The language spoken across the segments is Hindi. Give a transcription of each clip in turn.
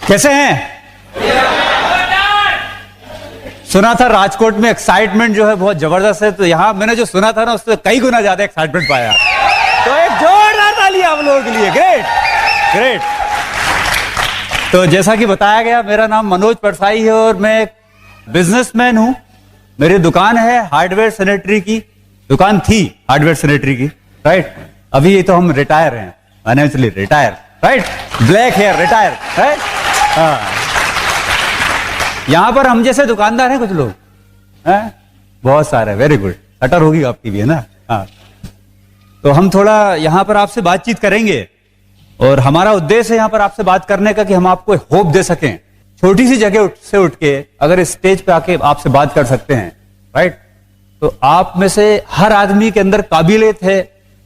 कैसे हैं? सुना था राजकोट में एक्साइटमेंट जो है बहुत जबरदस्त है, तो यहां मैंने जो सुना था ना उससे कई गुना ज्यादा एक्साइटमेंट पाया। तो एक जोरदार ताली आप लोगों के लिए। Great great. तो जैसा कि बताया गया, मेरा नाम मनोज परसाई है और मैं एक बिजनेसमैन हूं। मेरी दुकान है हार्डवेयर सैनिटरी की, दुकान थी हार्डवेयर सैनिटरी की, राइट। अभी तो हम रिटायर हैं, financially retire, right. Black hair retire, right. हाँ, यहां पर हम जैसे दुकानदार हैं कुछ लोग हैं, बहुत सारे। Very good. शटर होगी आपकी भी, है ना? हाँ। तो हम थोड़ा यहां पर आपसे बातचीत करेंगे और हमारा उद्देश्य है यहां पर आपसे बात करने का कि हम आपको होप दे सकें। छोटी सी जगह से उठ के अगर इस स्टेज पे आके आपसे बात कर सकते हैं, राइट, तो आप में से हर आदमी के अंदर काबिलियत है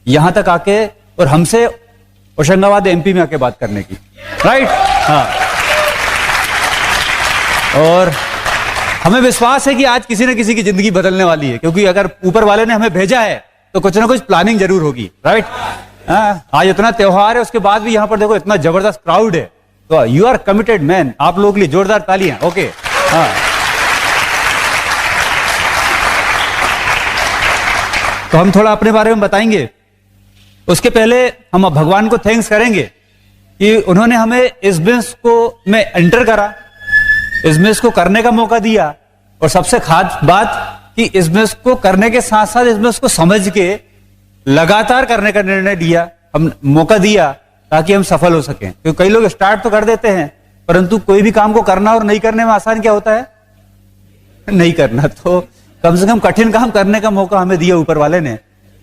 यहां तक आके और हमसे होशंगाबाद एमपी में आके बात करने की, राइट। हाँ, और हमें विश्वास है कि आज किसी न किसी की जिंदगी बदलने वाली है, क्योंकि अगर ऊपर वाले ने हमें भेजा है तो कुछ ना कुछ प्लानिंग जरूर होगी, राइट। आज इतना त्योहार है, उसके बाद भी यहां पर देखो इतना जबरदस्त क्राउड है, तो यू आर कमिटेड मैन। आप लोगों के लिए जोरदार तालियां। ओके। हाँ, तो हम थोड़ा अपने बारे में बताएंगे। उसके पहले हम भगवान को थैंक्स करेंगे कि उन्होंने हमें इस बिजनेस को में एंटर करा, इस बिजनेस को करने का मौका दिया, और सबसे खास बात कि इस बिजनेस को करने के साथ साथ इस बिजनेस को समझ के लगातार करने का निर्णय दिया, हम मौका दिया ताकि हम सफल हो सकें। क्योंकि कई लोग स्टार्ट तो कर देते हैं, परंतु कोई भी काम को करना और नहीं करने में आसान क्या होता है? नहीं करना। तो कम से कम कठिन काम करने का मौका हमें दिया ऊपर वाले ने,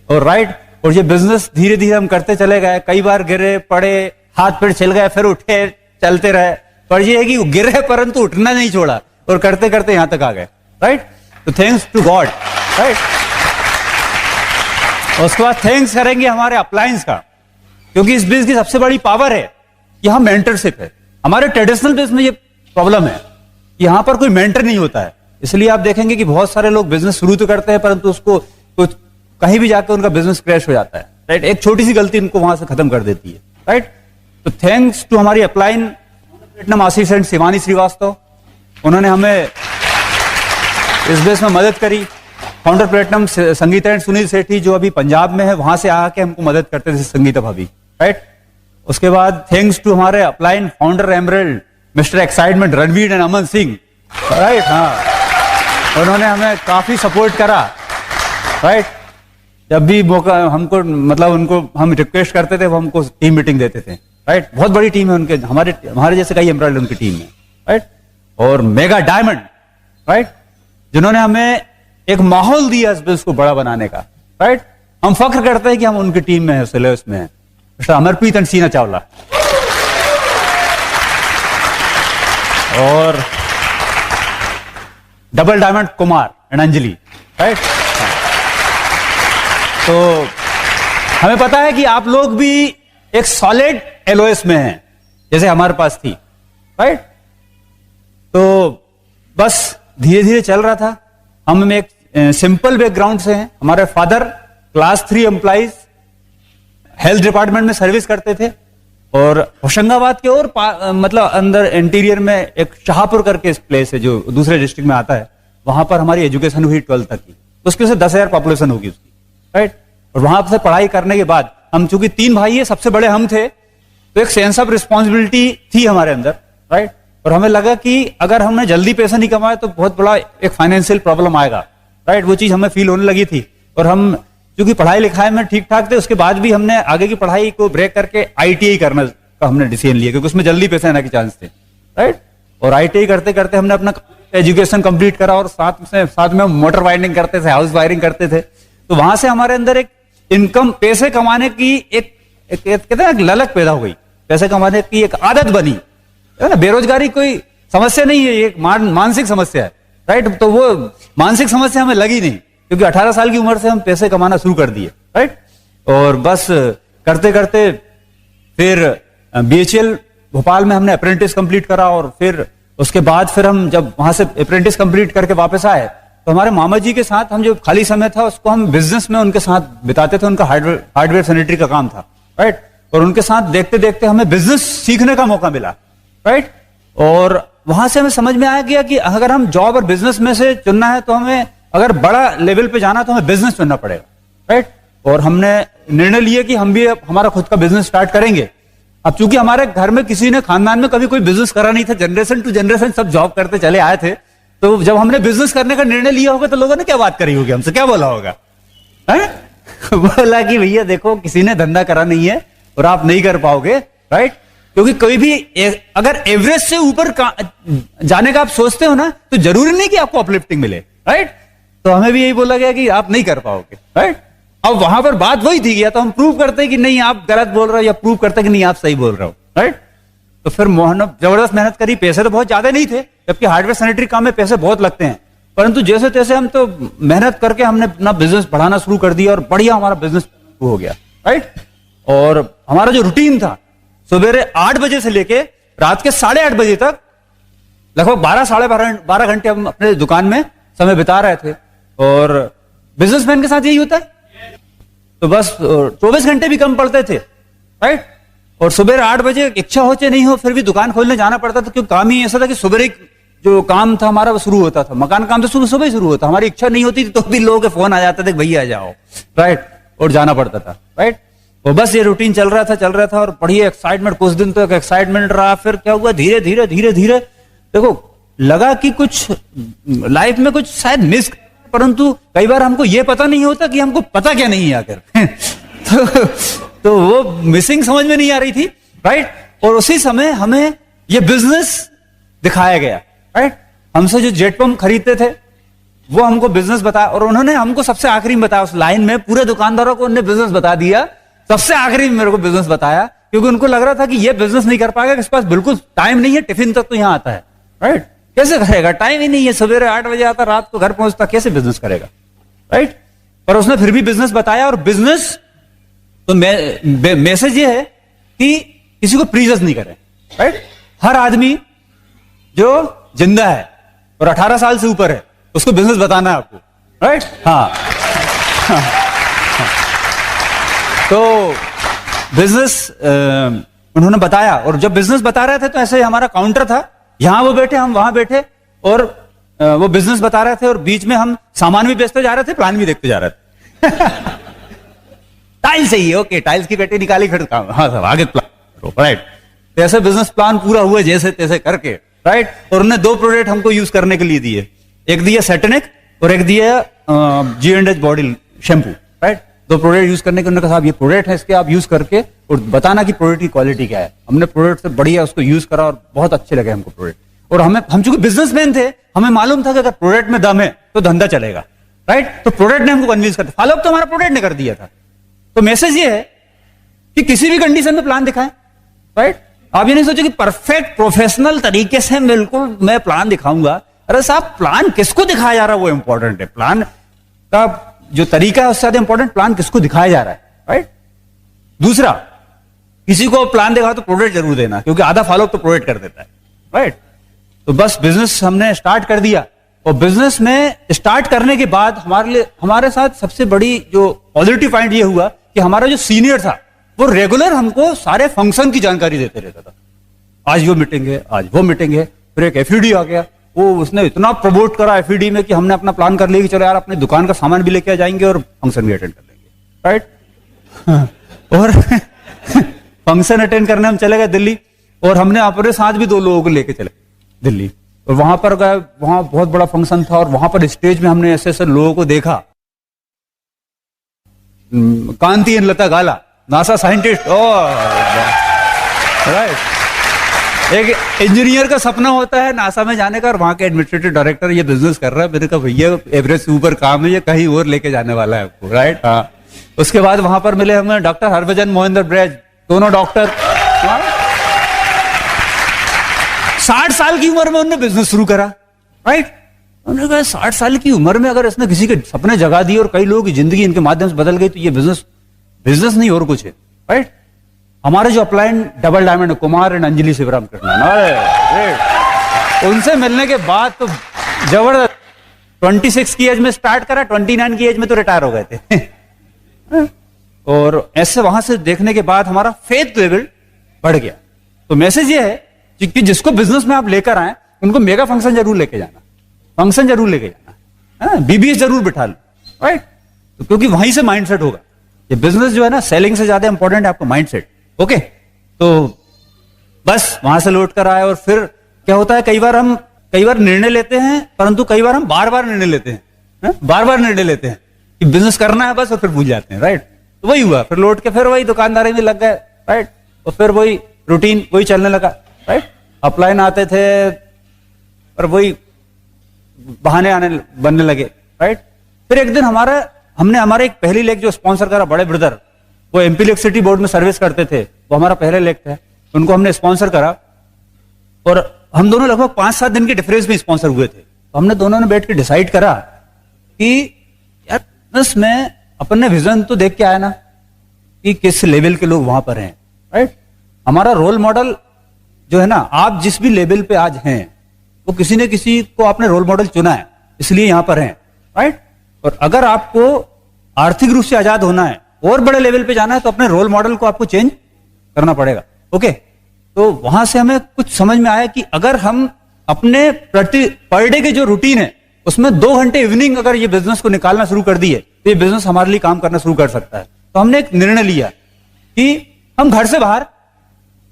और राइट। और ये बिजनेस धीरे धीरे हम करते चले गए, कई बार गिरे पड़े, हाथ पैर छिल गए, फिर उठे, चलते रहे, पर ये है कि गिरे परंतु उठना नहीं छोड़ा और करते करते यहां तक आ गए, राइट। तो थैंक्स टू गॉड, राइट। उसके बाद थैंक्स करेंगे हमारे अप्लायंस का, क्योंकि इस बिजनेस की सबसे बड़ी पावर है कि हम मेंटरशिप है। हमारे ट्रेडिशनल बिजनेस में ये प्रॉब्लम है, यहां पर कोई मेंटर नहीं होता है। इसलिए आप देखेंगे कि बहुत सारे लोग बिजनेस शुरू तो करते हैं, परंतु उसको कुछ कहीं भी जाकर उनका बिजनेस क्रैश हो जाता है, राइट। एक छोटी सी गलती उनको वहां से खत्म कर देती है, राइट। तो थैंक्स टू हमारी upline platinum assistant Shivani Srivastava, उन्होंने हमें इस बिजनेस में मदद करी। Founder platinum Sangeeta and Sunil Sethi जो अभी पंजाब में है, वहां से आके हमको मदद करते थे संगीता भाभी, राइट। उसके बाद थैंक्स टू हमारे upline founder emerald mister excitement Ranveer and Aman Singh, right. हाँ, उन्होंने हमें काफी सपोर्ट करा, राइट। जब भी मौका हमको, मतलब उनको हम रिक्वेस्ट करते थे, वो हमको टीम मीटिंग देते थे, राइट। बहुत बड़ी टीम है उनके, हमारे जैसे कई एम्प्लॉय उनकी टीम में, राइट। और मेगा डायमंड, राइट, जिन्होंने हमें एक माहौल दिया इस बिजनेस को बड़ा बनाने का, राइट। हम फख्र करते हैं कि हम उनकी टीम में है, सिलेबस में है, मिस्टर अमरप्रीत एंड सीना चावला। और double diamond Kumar and Anjali, right. तो हमें पता है कि आप लोग भी एक सॉलिड एलओएस में हैं, जैसे हमारे पास थी, राइट। तो बस धीरे धीरे चल रहा था। हम एक सिंपल बैकग्राउंड से हैं। हमारे father class 3 employees health department में सर्विस करते थे, और होशंगाबाद के और मतलब अंदर इंटीरियर में एक शाहपुर करके प्लेस है जो दूसरे डिस्ट्रिक्ट में आता है, वहां पर हमारी एजुकेशन हुई 12th तक की। उसकी से 10,000 पॉपुलेशन होगी उसकी, राइट। और वहां से पढ़ाई करने के बाद हम चूंकि 3 भाई है, सबसे बड़े हम थे, तो एक सेंस ऑफ रिस्पॉन्सिबिलिटी थी हमारे अंदर, राइट। और हमें लगा कि अगर हमने जल्दी पैसा नहीं कमाया तो बहुत बड़ा एक फाइनेंशियल प्रॉब्लम आएगा, राइट। वो चीज हमें फील होने लगी थी, और हम चूंकि पढ़ाई लिखाई में ठीक ठाक थे, उसके बाद भी हमने आगे की पढ़ाई को ब्रेक करके आईटीआई करने का हमने डिसीजन लिया, क्योंकि उसमें जल्दी पैसे आने के चांस थे, राइट। और आईटीआई करते करते हमने अपना एजुकेशन कंप्लीट करा, और साथ में हम मोटर वायरिंग करते थे, हाउस वायरिंग करते थे। तो वहां से हमारे अंदर एक इनकम, पैसे कमाने की एक कहते हैं ललक पैदा हो गई, पैसे कमाने की एक आदत बनी, है ना। बेरोजगारी कोई समस्या नहीं है, ये एक मानसिक समस्या है, राइट। तो वो मानसिक समस्या हमें लगी नहीं, क्योंकि 18 साल की उम्र से हम पैसे कमाना शुरू कर दिए, राइट। और बस करते करते फिर बीएचईएल भोपाल में हमने अप्रेंटिस कंप्लीट करा, और फिर उसके बाद फिर हम जब वहां से अप्रेंटिस कंप्लीट करके वापस आए, तो हमारे मामा जी के साथ हम जो खाली समय था उसको हम बिजनेस में उनके साथ बिताते थे। उनका हार्डवेयर सैनिटरी का काम था, राइट। और उनके साथ देखते देखते हमें बिजनेस सीखने का मौका मिला, राइट। और वहां से हमें समझ में आ गया कि अगर हम जॉब और बिजनेस में से चुनना है तो हमें अगर बड़ा लेवल पे जाना तो हमें बिजनेस चुनना पड़ेगा, राइट। और हमने निर्णय लिया कि हम भी हमारा खुद का बिजनेस स्टार्ट करेंगे। अब चूंकि हमारे घर में किसी ने खानदान में कभी कोई बिजनेस करा नहीं था, जनरेशन टू जनरेशन सब जॉब करते चले आए थे, तो जब हमने बिजनेस करने का निर्णय लिया होगा तो लोगों ने क्या बात करी होगी, हमसे क्या बोला होगा, बोला कि भैया देखो किसी ने धंधा करा नहीं है और आप नहीं कर पाओगे, राइट। क्योंकि कोई भी अगर एवरेज से ऊपर जाने का आप सोचते हो ना तो जरूरी नहीं कि आपको अपलिफ्टिंग मिले, राइट। तो हमें भी यही बोला गया कि आप नहीं कर पाओगे, राइट। अब वहां पर बात वही थी, या तो हम प्रूव करते कि नहीं आप गलत बोल रहे हो या प्रूव करते कि नहीं आप सही बोल रहे हो, राइट। तो फिर मोहन जबरदस्त मेहनत करी। पैसे तो बहुत ज्यादा नहीं थे, जबकि हार्डवेयर सैनिटरी काम में पैसे बहुत लगते हैं, परंतु जैसे तैसे हम तो मेहनत करके हमने अपना बिजनेस बढ़ाना शुरू कर दिया और बढ़िया हमारा बिजनेस शुरू हो गया, राइट। और हमारा जो रूटीन था सवेरे 8 बजे से लेके रात के 8:30 बजे तक लगभग 12 घंटे हम अपने दुकान में समय बिता रहे थे। और बिजनेसमैन के साथ यही होता है, तो बस 24 घंटे भी कम पड़ते थे, राइट। और सुबह 8 बजे इच्छा हो चाहे नहीं हो फिर भी दुकान खोलने जाना पड़ता था, क्योंकि काम ही ऐसा था कि सुबह जो काम था हमारा वो शुरू होता था। मकान काम तो सुबह सुबह ही शुरू होता, हमारी इच्छा नहीं होती तो भी लोगों के फोन आ जाते थे भैया आ जाओ, राइट। और जाना पड़ता था, राइट। और बस ये रूटीन चल रहा था और बढ़िया एक्साइटमेंट, कुछ दिन तक एक्साइटमेंट रहा। फिर क्या हुआ, धीरे धीरे देखो लगा कि कुछ लाइफ में कुछ शायद मिस, परंतु कई बार हमको ये पता नहीं होता कि हमको पता क्या नहीं है आकर तो वो मिसिंग समझ में नहीं आ रही थी, राइट। और उसी समय हमें ये बिजनेस दिखाया गया, राइट। हमसे जो जेट पंप खरीदते थे वो हमको बिजनेस बताया, और उन्होंने हमको सबसे आखिरी में बताया उस लाइन में, पूरे दुकानदारों को उन्होंने बिजनेस बता दिया, सबसे आखिरी में मेरे को बिजनेस बताया, क्योंकि उनको लग रहा था कि ये बिजनेस नहीं कर पाएगा, इसके पास बिल्कुल टाइम नहीं है, टिफिन तक तो यहां आता है, राइट। कैसे करेगा, टाइम ही नहीं है, सवेरे 8 बजे आता रात को घर पहुंचता, कैसे बिजनेस करेगा, राइट। पर उसने फिर भी बिजनेस बताया। और बिजनेस तो मैसेज ये है कि किसी को प्रीजस नहीं करें, राइट। हर आदमी जो जिंदा है और 18 साल से ऊपर है उसको बिजनेस बताना है आपको, राइट। हाँ तो बिजनेस उन्होंने बताया, और जब बिजनेस बता रहे थे तो ऐसे हमारा काउंटर था, यहां वो बैठे हम वहां बैठे, और वो बिजनेस बता रहे थे और बीच में हम सामान भी बेचते जा रहे थे, प्लान भी देखते जा रहे थे टाइल्स चाहिए, ओके टाइल्स की पेटी निकाली, फिर काम, हाँ सब आगे प्लान, राइट। ऐसे बिजनेस प्लान पूरा हुआ जैसे तैसे करके, राइट। और उन्होंने 2 प्रोडक्ट हमको यूज करने के लिए दिए, एक दिया सेटेनिक और एक दिया G&H body shampoo, right. 2 product use करने के, उन्होंने कहा साहब ये प्रोडक्ट है, इसके आप यूज करके और बताना कि प्रोडक्ट की क्वालिटी क्या है। हमने प्रोडक्ट से बढ़िया उसको यूज करा और बहुत अच्छे लगे हमको प्रोडक्ट। और हम चूंकि बिजनेसमैन थे, हमें मालूम था कि अगर प्रोडक्ट में दम है तो धंधा चलेगा, राइट। तो प्रोडक्ट ने हमको कन्विंस कर दिया, फॉलोअप तो हमारा प्रोडक्ट ने कर दिया था। तो मैसेज ये है कि किसी भी कंडीशन में प्लान दिखाएं, राइट। आप ये नहीं सोचे कि परफेक्ट प्रोफेशनल तरीके से बिल्कुल मैं प्लान दिखाऊंगा। अरे साहब प्लान किसको दिखाया जा रहा है वो इंपॉर्टेंट है, प्लान का जो तरीका है उससे ज्यादा इंपॉर्टेंट प्लान किसको दिखाया जा रहा है, राइट। दूसरा, किसी को प्लान देखा तो प्रोडक्ट जरूर देना, क्योंकि आधा फॉलोअप तो प्रोडक्ट कर देता है, राइट। तो बस बिजनेस हमने स्टार्ट कर दिया, और बिजनेस में स्टार्ट करने के बाद हमारे साथ सबसे बड़ी जो पॉजिटिव पॉइंट ये हुआ कि हमारा जो सीनियर था वो रेगुलर हमको सारे फंक्शन की जानकारी देते रहता था। आज वो मीटिंग है, आज वो मीटिंग है। फिर एक एफईडी आ गया, वो उसने इतना प्रमोट करा एफईडी में कि हमने अपना प्लान कर लिया कि चलो यार अपने दुकान का सामान भी लेके आ जाएंगे और फंक्शन भी अटेंड कर लेंगे, राइट। और फंक्शन अटेंड करने हम चले गए दिल्ली, और हमने अपने साथ भी 2 लोगों को लेके चले दिल्ली, और वहां पर गए, वहां बहुत बड़ा फंक्शन था, और वहां पर स्टेज में हमने ऐसे ऐसे लोगों को देखा, Kanti and Lata Gala, NASA scientist, right. एक इंजीनियर का सपना होता है नासा में जाने का, और वहां के एडमिनिस्ट्रेटिव डायरेक्टर ये बिजनेस कर रहा है। मैंने कहा भैया एवरेज से ऊपर काम है, ये कहीं और लेके जाने वाला है आपको, राइट। हाँ, उसके बाद वहां पर मिले हमें डॉक्टर हरभजन मोहिंदर ब्रज, दोनों डॉक्टर। 60 साल की उम्र में उन्होंने बिजनेस शुरू करा, राइट। उन्होंने कहा 60 साल की उम्र में अगर इसने किसी के सपने जगा दिए और कई लोगों की जिंदगी इनके माध्यम से बदल गई, तो ये बिजनेस नहीं और कुछ है, राइट। हमारे जो upline double diamond Kumar and Anjali Shivram Krishnan, उनसे मिलने के बाद तो जबरदस्त। 26 की एज में स्टार्ट करा, 29 की एज में तो रिटायर हो गए थे और ऐसे वहां से देखने के बाद हमारा फेथ लेवल बढ़ गया। तो मैसेज ये है कि जिसको बिजनेस में आप लेकर आए उनको मेगा फंक्शन जरूर लेके जाना, फंक्शन जरूर लेके जाना, बीबीएस जरूर बिठा लो, राइट? तो क्योंकि वहीं से माइंडसेट होगा। ये बिजनेस जो है ना, सेलिंग से ज्यादा इंपॉर्टेंट है आपका माइंडसेट। ओके, तो बस वहां से लौट कर आए और फिर क्या होता है, कई बार निर्णय लेते हैं, परंतु कई बार हम बार बार निर्णय लेते हैं, बार बार निर्णय लेते हैं कि बिजनेस करना है बस, और फिर भूल जाते हैं, राइट? तो वही हुआ, फिर लौट के फिर वही दुकानदारी में लग गए, राइट? और फिर वही रूटीन वही चलने लगा, राइट? अपलाइन आते थे और वही बहाने आने बनने लगे, राइट? फिर एक दिन हमने हमारे एक पहली लेग जो स्पॉन्सर करा, बड़े ब्रदर, वो एमपी इलेक्ट्रिसिटी बोर्ड में सर्विस करते थे, वो हमारा पहले लेग था, उनको हमने स्पॉन्सर करा और हम दोनों लगभग 5-7 दिन के डिफरेंस में स्पॉन्सर हुए थे। तो हमने दोनों ने बैठ के डिसाइड करा कि यार बिजनेस में अपन ने विजन तो देख के आया ना कि किस लेवल के लोग वहां पर हैं, राइट? हमारा रोल मॉडल जो है ना, आप जिस भी लेवल पे आज हैं वो किसी न किसी को आपने रोल मॉडल चुना है, इसलिए यहां पर हैं, राइट? और अगर आपको आर्थिक रूप से आजाद होना है और बड़े लेवल पे जाना है तो अपने रोल मॉडल को आपको चेंज करना पड़ेगा। ओके, तो वहां से हमें कुछ समझ में आया कि अगर हम अपने पर डे के जो रूटीन है उसमें 2 घंटे इवनिंग अगर ये बिजनेस को निकालना शुरू कर दिए तो ये बिजनेस हमारे लिए काम करना शुरू कर सकता है। तो हमने एक निर्णय लिया कि हम घर से बाहर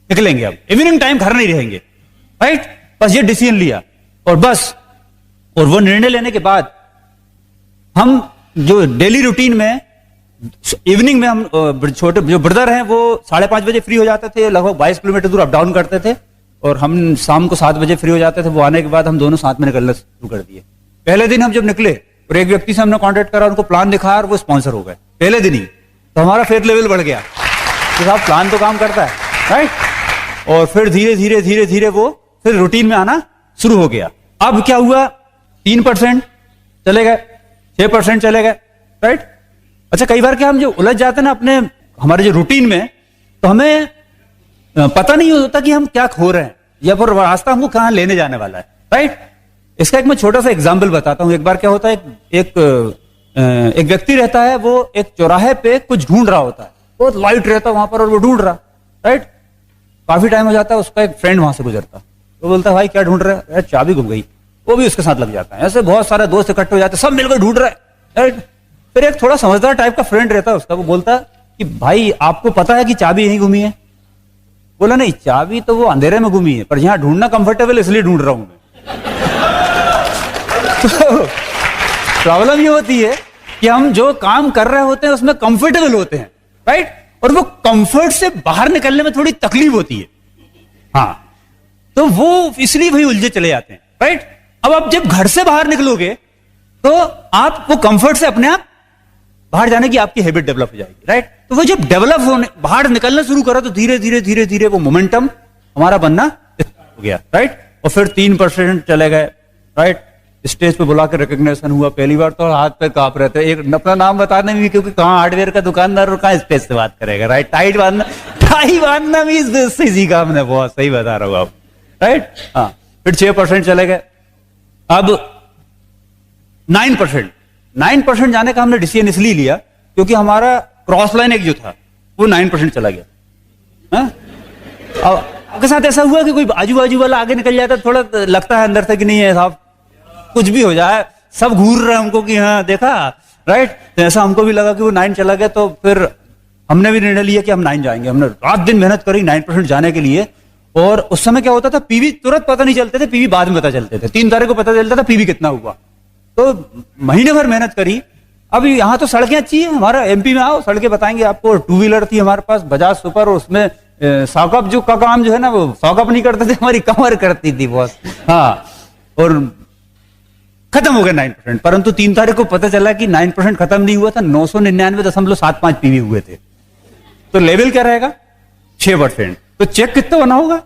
निकलेंगे, अब इवनिंग टाइम घर नहीं रहेंगे, राइट? बस ये डिसीजन लिया और बस, और वो निर्णय लेने के बाद हम जो डेली रूटीन में इवनिंग में हम छोटे जो ब्रदर हैं वो 5:30 बजे फ्री हो जाते थे, लगभग 22 किलोमीटर दूर अप डाउन करते थे, और हम शाम को 7 बजे फ्री हो जाते थे। वो आने के बाद हम दोनों साथ में निकलना शुरू कर दिए। पहले दिन हम जब निकले और एक व्यक्ति से हमने कांटेक्ट करा, उनको प्लान दिखाया और वो स्पॉन्सर हो गए पहले दिन ही। तो हमारा फेथ लेवल बढ़ गया कि साहब प्लान तो काम करता है, राइट? और फिर धीरे धीरे वो फिर रूटीन में आना शुरू हो गया। अब क्या हुआ, 3% चले गए, 6% चले गए, राइट? अच्छा, कई बार क्या हम जो उलझ जाते हैं ना अपने हमारे जो रूटीन में, तो हमें पता नहीं होता कि हम क्या खो रहे हैं या फिर रास्ता हमको कहां लेने जाने वाला है, राइट? इसका एक मैं छोटा सा एग्जांपल बताता हूं। एक बार क्या होता है, एक व्यक्ति रहता है, वो एक चौराहे पे कुछ ढूंढ रहा होता है, बहुत लाइट रहता है वहां पर और वो ढूंढ रहा, राइट? काफी टाइम हो जाता है, उसका एक फ्रेंड वहां से गुजरता, वो बोलता है भाई क्या ढूंढ रहा है? यार चाबी गुम गई। वो भी उसके साथ लग जाता है। ऐसे बहुत सारे दोस्त इकट्ठे हो जाते हैं, सब मिलकर ढूंढ रहे हैं, राइट? फिर एक थोड़ा समझदार टाइप का फ्रेंड रहता है उसका, वो बोलता है कि भाई आपको पता है कि चाबी यहीं घूमी है? बोला नहीं, चाबी तो वो अंधेरे में घूमी है, पर यहां ढूंढना कंफर्टेबल इसलिए ढूंढ रहा हूं मैं। तो प्रॉब्लम ये होती है कि हम जो काम कर रहे होते हैं उसमें कंफर्टेबल होते हैं, राइट? और वो कंफर्ट से बाहर निकलने में थोड़ी तकलीफ होती है, हाँ, तो वो इसलिए वही उलझे चले जाते हैं, राइट? अब आप जब घर से बाहर निकलोगे तो आप वो कंफर्ट से अपने आप बाहर जाने की आपकी हैबिट डेवलप हो जाएगी, राइट? तो वो जब डेवलप होने बाहर निकलना शुरू करा तो धीरे धीरे वो मोमेंटम हमारा बनना हो गया, राइट? और फिर 3% चले गए, राइट? स्टेज पे बुला के रिकॉग्निशन हुआ। पहली बार तो हाथ पे कांप रहे थे, एक अपना नाम बताने में भी, क्योंकि कहाँ हार्डवेयर का दुकानदार और कहाँ स्टेज से बात करेगा, राइट? टाई बांधना भी इसी काम है, बहुत सही बता रहा हूं आप, राइट? हाँ, फिर 6% चले गए। अब 9% जाने का हमने डिसीजन इसलिए लिया क्योंकि हमारा क्रॉस लाइन एक जो था वो 9% चला गया। अब आपके साथ ऐसा हुआ कि कोई आजू बाजू वाला आगे निकल जाता, थोड़ा लगता है अंदर से कि नहीं है साहब, कुछ भी हो जाए, सब घूर रहे हैं हमको कि हाँ देखा, राइट? तो ऐसा हमको भी लगा कि वो 9 चला गया। तो फिर हमने भी निर्णय लिया कि हम 9 जाएंगे। हमने रात दिन मेहनत करी 9% जाने के लिए। और उस समय क्या होता था, पीवी तुरंत पता नहीं चलते थे, पीवी बाद में पता चलते थे। 3 तारीख को पता चलता था पीवी कितना हुआ। तो महीने भर मेहनत करी। अब यहाँ तो सड़कें अच्छी है, हमारा एमपी में आओ, सड़कें बताएंगे आपको। 2 व्हीलर थी हमारे पास, बजाज सुपर, और उसमें सॉकअप जो का काम जो है ना, वो सॉकअप नहीं करते थे, हमारी कमर करती थी बॉस। हाँ, और खत्म हो गया 9%। परंतु 3 तारीख को पता चला कि 9% खत्म नहीं हुआ था, 999.75 पीवी हुए थे। तो लेवल क्या रहेगा? 6%। तो चेक कितना बना होगा?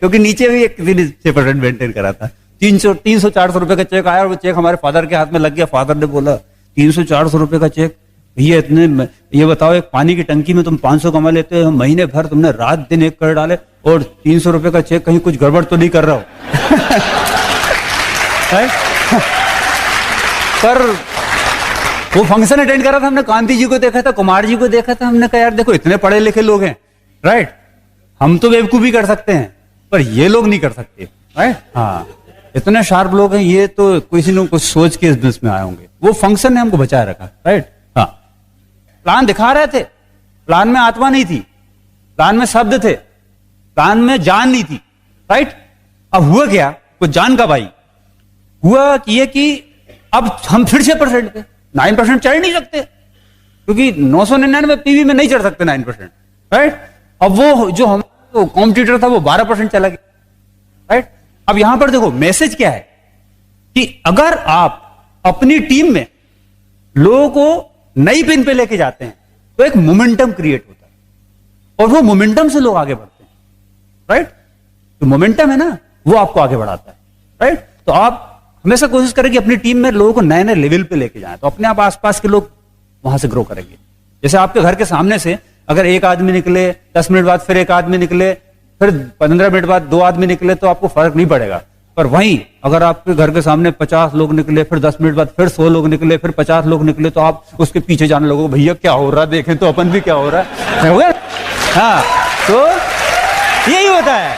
क्योंकि नीचे भी एक 6% मेंटेन करा था। 300-400 रुपए का चेक आया और वो चेक हमारे फादर के हाथ में लग गया। फादर ने बोला 300-400 रुपए का चेक, भैया इतने, ये बताओ एक पानी की टंकी में तुम 500 कमा लेते हो, महीने भर तुमने रात दिन एक कर डाले, और 300 रुपए का चेक, कहीं कुछ गड़बड़ तो नहीं कर रहा हो? पर वो फंक्शन अटेंड करा था, हमने कांति जी को देखा था, कुमार जी को देखा था। हमने कहा यार देखो इतने पढ़े लिखे लोग हैं, राइट? हम तो बेवकूफी कर सकते हैं, पर ये लोग नहीं कर सकते, राइट? हाँ, इतने शार्प लोग हैं, ये तो किसी ने कुछ सोच के इस बिजनेस में आए होंगे। वो फंक्शन ने हमको बचाए रखा, राइट? हाँ, प्लान दिखा रहे थे, प्लान में आत्मा नहीं थी, प्लान में शब्द थे, प्लान में जान नहीं थी, राइट? अब हुआ क्या, कुछ जान कब आई? हुआ कि अब हम फिर 6% पे 9% चढ़ नहीं सकते, क्योंकि 999 पीवी में नहीं चढ़ सकते 9%, राइट? अब वो जो हम कॉम्पिटिटर था वो 12% चला गया, राइट? अब यहां पर देखो मैसेज क्या है कि अगर आप अपनी टीम में लोगों को नई पिन पे लेके जाते हैं तो एक मोमेंटम क्रिएट होता है, और वो मोमेंटम से लोग आगे बढ़ते हैं, राइट? तो मोमेंटम है ना, वो आपको आगे बढ़ाता है, राइट? तो आप हमेशा कोशिश करें कि अपनी टीम में लोगों को नए नए लेवल पे लेके जाएं, तो अपने आप आसपास के लोग वहां से ग्रो करेंगे। जैसे आपके घर के सामने से अगर एक आदमी निकले, 10 मिनट बाद फिर एक आदमी निकले, फिर 15 मिनट बाद 2 आदमी निकले, तो आपको फर्क नहीं पड़ेगा। पर वहीं अगर आपके घर के सामने 50 लोग निकले, फिर 10 मिनट बाद फिर 100 लोग निकले, फिर 50 लोग निकले, तो आप उसके पीछे जाने लगो, भैया क्या हो रहा है, देखें तो अपन भी क्या हो रहा है। हाँ, तो यही होता है।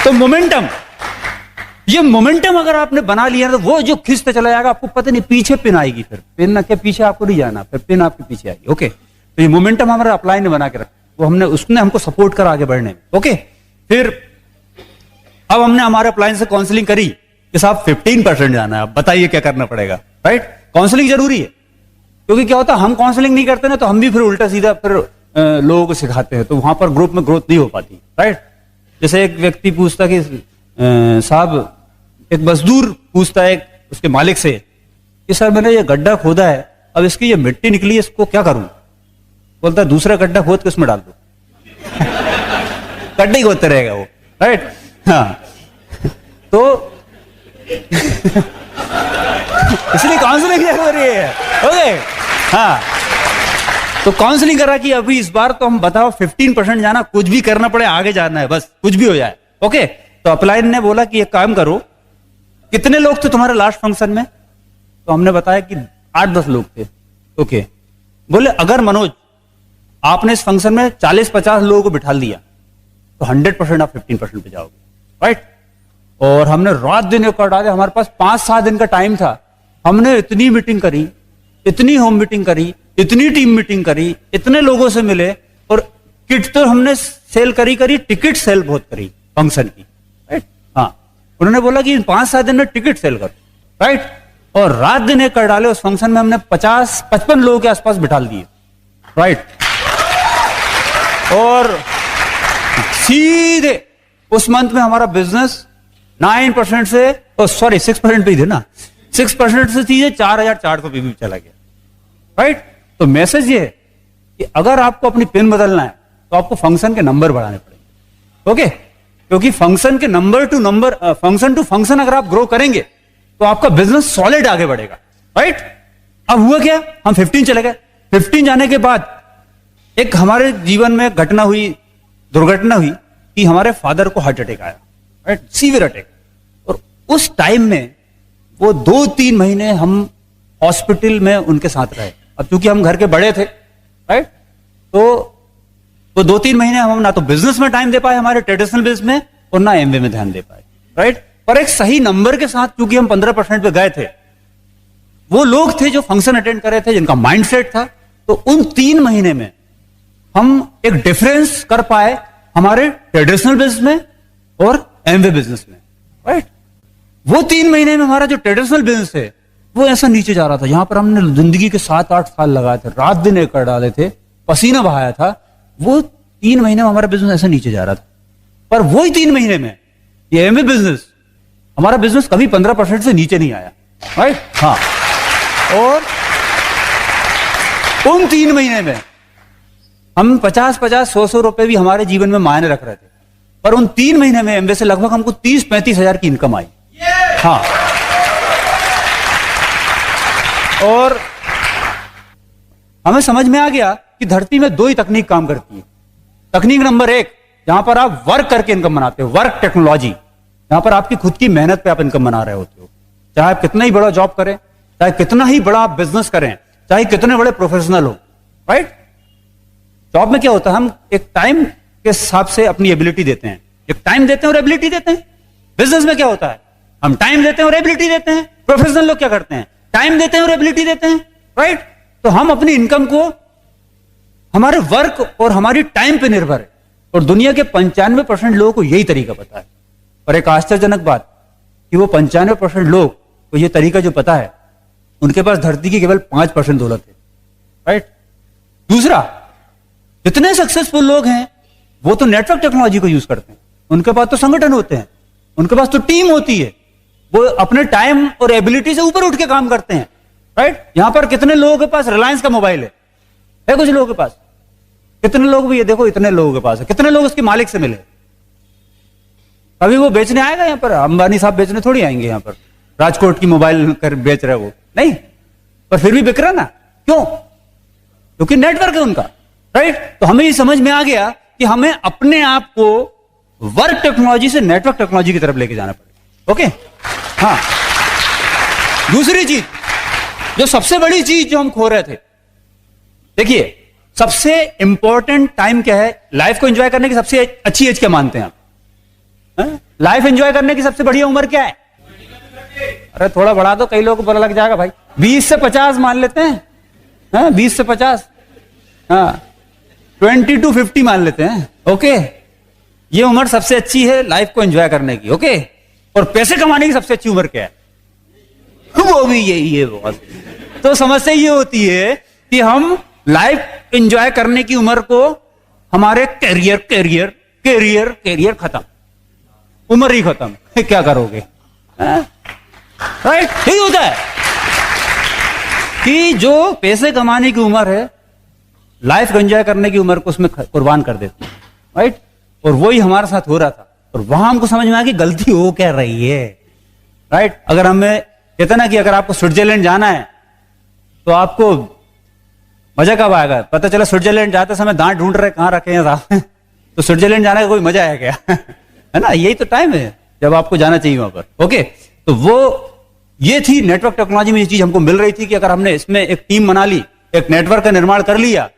तो मोमेंटम, ये मोमेंटम अगर आपने बना लिया तो वो जो खिंचते चला जाएगा, आपको पता नहीं पीछे पिन आएगी, फिर पिन ना के पीछे आपको नहीं जाना, फिर पिन आपके पीछे आएगी। ओके, तो ये मोमेंटम हमारा अपलाइन ने बना के रखा, वो हमने उसने हमको सपोर्ट करा आगे बढ़ने में। ओके, फिर अब हमने हमारे अपलाइन से काउंसलिंग करी कि साहब 15% जाना है, अब बताइए क्या करना पड़ेगा, राइट? काउंसलिंग जरूरी है, क्योंकि क्या होता है हम काउंसलिंग नहीं करते ना तो हम भी फिर उल्टा सीधा फिर लोगों को सिखाते हैं, तो वहां पर ग्रुप में ग्रोथ नहीं हो पाती, राइट? जैसे एक व्यक्ति पूछता कि साहब, एक मजदूर पूछता है उसके मालिक से कि सर मैंने ये गड्ढा खोदा है, अब इसकी ये मिट्टी निकली, इसको क्या करूं? बोलता है दूसरा गड्ढा खोद के उसमें डाल दो। गड्ढा ही खोदते रहेगा वो, राइट? हाँ, तो इसलिए काउंसलिंग हो रही है। ओके, हाँ, तो काउंसलिंग करा कि अभी इस बार तो हम बताओ 15% जाना, कुछ भी करना पड़े, आगे जाना है, बस कुछ भी हो जाए। ओके, तो अपलाइन ने बोला कि एक काम करो, कितने लोग थे तुम्हारे लास्ट फंक्शन में? तो हमने बताया कि 8-10 लोग थे। ओके, बोले अगर मनोज आपने इस फंक्शन में 40-50 लोगों को बिठा दिया तो 100% आप 15% पे जाओगे, राइट? और हमने रात दिन एक कर डाले, हमारे पास 5-7 दिन का टाइम था, हमने इतनी मीटिंग करी, इतनी होम मीटिंग करी, इतनी टीम मीटिंग करी, इतने लोगों से मिले, और किट तो हमने सेल करी, टिकट सेल बहुत करी फंक्शन की, राइट? हाँ, उन्होंने बोला कि 5-7 दिन में टिकट सेल करो, राइट? और रात दिन एक कर डाले, उस फंक्शन में हमने 50-55 लोगों के आसपास बिठा दिए, राइट? और सीधे उस मंथ में हमारा बिजनेस 9% से 6% पे ही थे ना, 6% से सीधे 4,400 पे भी चला गया, राइट? तो मैसेज ये है कि अगर आपको अपनी पिन बदलना है तो आपको फंक्शन के नंबर बढ़ाने पड़ेंगे। ओके, क्योंकि फंक्शन के number to number, function to function अगर आप ग्रो करेंगे तो आपका बिजनेस सॉलिड आगे बढ़ेगा, राइट? अब हुआ क्या, हम 15 चले गए। 15 जाने के बाद एक हमारे जीवन में घटना हुई, दुर्घटना हुई कि हमारे फादर को हार्ट अटैक आया, राइट? Severe attack. और उस टाइम में वो 2-3 महीने हम हॉस्पिटल में उनके साथ रहे। अब क्योंकि हम घर के बड़े थे, राइट, तो 2-3 महीने हम ना तो बिजनेस में टाइम दे पाए, हमारे ट्रेडिशनल बिजनेस में, और ना एमवे में ध्यान दे पाए, राइट? पर एक सही नंबर के साथ, क्योंकि हम 15% पे गए थे, वो लोग थे जो फंक्शन अटेंड कर रहे थे, जिनका माइंडसेट था, तो उन 3 महीने में हम एक डिफरेंस कर पाए हमारे ट्रेडिशनल बिजनेस में और एमवे बिजनेस में, राइट? वो 3 महीने में हमारा जो ट्रेडिशनल बिजनेस है वो ऐसा नीचे जा रहा था, यहां पर हमने जिंदगी के 7-8 साल लगाए थे, रात दिन एक कर डाले थे, पसीना बहाया था, वो 3 महीने में हमारा बिजनेस ऐसा नीचे जा रहा था। पर वही 3 महीने में ये एमवे बिजनेस, हमारा बिजनेस कभी 15% से नीचे नहीं आया, राइट? हाँ, और उन 3 महीने में हम 50-50, 100-100 रुपए भी हमारे जीवन में मायने रख रहे थे, पर उन 3 महीने में एमवे से लगभग हमको 30-35 हजार की इनकम आई। हाँ, और हमें समझ में आ गया कि धरती में 2 ही तकनीक काम करती है। तकनीक नंबर 1, जहां पर आप वर्क करके इनकम बनाते हो, वर्क टेक्नोलॉजी, जहां पर आपकी खुद की मेहनत पे आप इनकम बना रहे होते हो, चाहे आप कितना ही बड़ा जॉब करें, चाहे कितना ही बड़ा आप बिजनेस करें, चाहे कितने बड़े प्रोफेशनल हो, राइट? जॉब में क्या होता है, हम एक टाइम के हिसाब से अपनी एबिलिटी देते हैं। एक टाइम देते हैं और एबिलिटी देते हैं। बिजनेस में क्या होता है, हम टाइम देते हैं और एबिलिटी देते हैं। प्रोफेशनल लोग क्या करते हैं, टाइम देते हैं और एबिलिटी देते हैं, राइट। तो हम अपनी इनकम को हमारे वर्क और हमारी टाइम पे निर्भर है, और दुनिया के 95% लोगों को यही तरीका पता है। और एक आश्चर्यजनक बात कि वो 95% लोग को ये तरीका जो पता है, उनके पास धरती की केवल 5% दौलत है, राइट। दूसरा, जितने सक्सेसफुल लोग हैं वो तो नेटवर्क टेक्नोलॉजी को यूज करते हैं, उनके पास तो संगठन होते हैं, उनके पास तो टीम होती है, वो अपने टाइम और एबिलिटी से ऊपर उठ के काम करते हैं, राइट। यहां पर कितने लोगों के पास रिलायंस का मोबाइल है कुछ लोगों के पास, कितने लोग भी, ये देखो इतने लोगों के पास है, कितने लोग उसके मालिक से मिले। अभी वो बेचने आएगा यहां पर, अंबानी साहब बेचने थोड़ी आएंगे यहां पर, राजकोट की मोबाइल कर बेच रहे वो नहीं, पर फिर भी बिक रहा ना, क्यों? क्योंकि नेटवर्क है उनका, राइट। तो हमें ये समझ में आ गया कि हमें अपने आप को वर्क टेक्नोलॉजी से नेटवर्क टेक्नोलॉजी की तरफ लेके जाना पड़ेगा, ओके। हाँ, दूसरी चीज, जो सबसे बड़ी चीज जो हम खो रहे थे, देखिए सबसे इंपॉर्टेंट टाइम क्या है, लाइफ को एंजॉय करने की सबसे अच्छी एज क्या मानते हैं आप? लाइफ एंजॉय करने की सबसे बढ़िया उम्र क्या है? अरे थोड़ा बढ़ा दो, कई लोगों को बुरा लग जाएगा भाई। 20 से 50 मान लेते हैं, हाँ 20 से 50, हाँ 20 to 50 मान लेते हैं, ओके। ये उम्र सबसे अच्छी है लाइफ को एंजॉय करने की, ओके। और पैसे कमाने की सबसे अच्छी उम्र क्या है? वो भी यही है बहुत। तो समस्या ये होती है कि हम लाइफ एंजॉय करने की उम्र को हमारे कैरियर खत्म, उम्र ही खत्म, क्या करोगे, राइट। यही होता है कि जो पैसे कमाने की उम्र है, लाइफ को एंजॉय करने की उम्र को उसमें कुर्बान कर देते हैं, राइट। और वही हमारे साथ हो रहा था, और वहां हमको समझ में आया कि गलती हो क्या रही है, राइट। अगर हमें कहते ना कि अगर आपको स्विट्जरलैंड जाना है तो आपको मजा कब आएगा? पता चला स्विट्जरलैंड जाते समय दांत ढूंढ रहे कहां रखे हैं साहब तो स्विट्जरलैंड जाने का कोई मजा है क्या? है ना, यही तो टाइम है जब आपको जाना चाहिए वहां पर, ओके। तो वो ये थी नेटवर्क टेक्नोलॉजी में, ये चीज हमको मिल रही थी कि अगर हमने इसमें एक टीम बना ली, एक नेटवर्क का निर्माण कर लिया,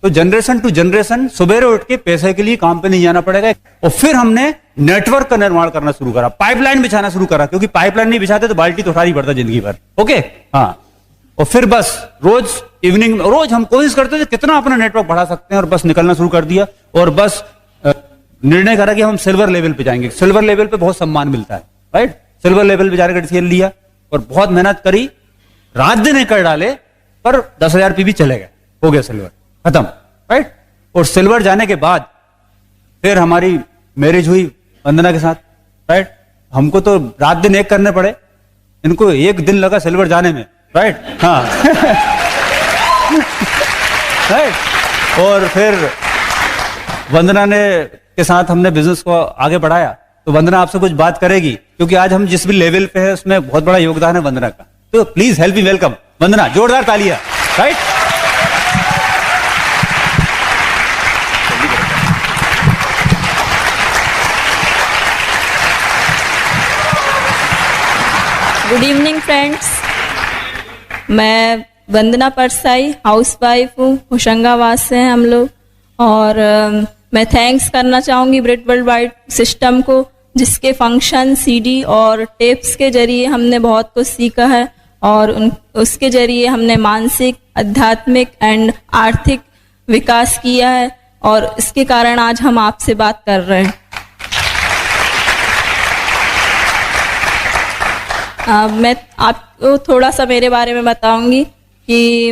तो जनरेशन टू जनरेशन सुबह उठ के पैसे के लिए काम पे नहीं जाना पड़ेगा। और फिर हमने नेटवर्क का निर्माण करना शुरू करा, पाइपलाइन बिछाना शुरू करा, क्योंकि पाइपलाइन नहीं बिछाते तो बाल्टी तो उठानी पड़ता जिंदगी भर, ओके। हाँ, और फिर बस रोज इवनिंग, रोज हम कोशिश करते थे कितना अपना नेटवर्क बढ़ा सकते हैं, और बस निकलना शुरू कर दिया, और बस निर्णय करा कि हम सिल्वर लेवल पे जाएंगे। सिल्वर लेवल पे बहुत सम्मान मिलता है, राइट। सिल्वर लेवल पे जाने का डिसीजन लिया और बहुत मेहनत करी, रात दिन कर डाले, पर 10,000 भी चले गए, हो गया सिल्वर खत्म, राइट। और सिल्वर जाने के बाद फिर हमारी मैरिज हुई वंदना के साथ, राइट। हमको तो रात दिन एक करने पड़े, इनको 1 दिन लगा सिल्वर जाने में, राइट। हाँ राइट। और फिर वंदना ने के साथ हमने बिजनेस को आगे बढ़ाया। तो वंदना आपसे कुछ बात करेगी, क्योंकि आज हम जिस भी लेवल पे है उसमें बहुत बड़ा योगदान है वंदना का। तो प्लीज हेल्प मी वेलकम वंदना, जोरदार तालियां, राइट। गुड इवनिंग फ्रेंड्स, मैं वंदना परसाई, हाउसवाइफ हूँ, होशंगाबाद से हैं हम लोग। और मैं थैंक्स करना चाहूँगी ब्रिट वर्ल्ड वाइड सिस्टम को, जिसके फंक्शन सीडी और टेप्स के जरिए हमने बहुत कुछ सीखा है, और उसके जरिए हमने मानसिक, आध्यात्मिक एंड आर्थिक विकास किया है, और इसके कारण आज हम आपसे बात कर रहे हैं। मैं आपको थोड़ा सा मेरे बारे में बताऊंगी कि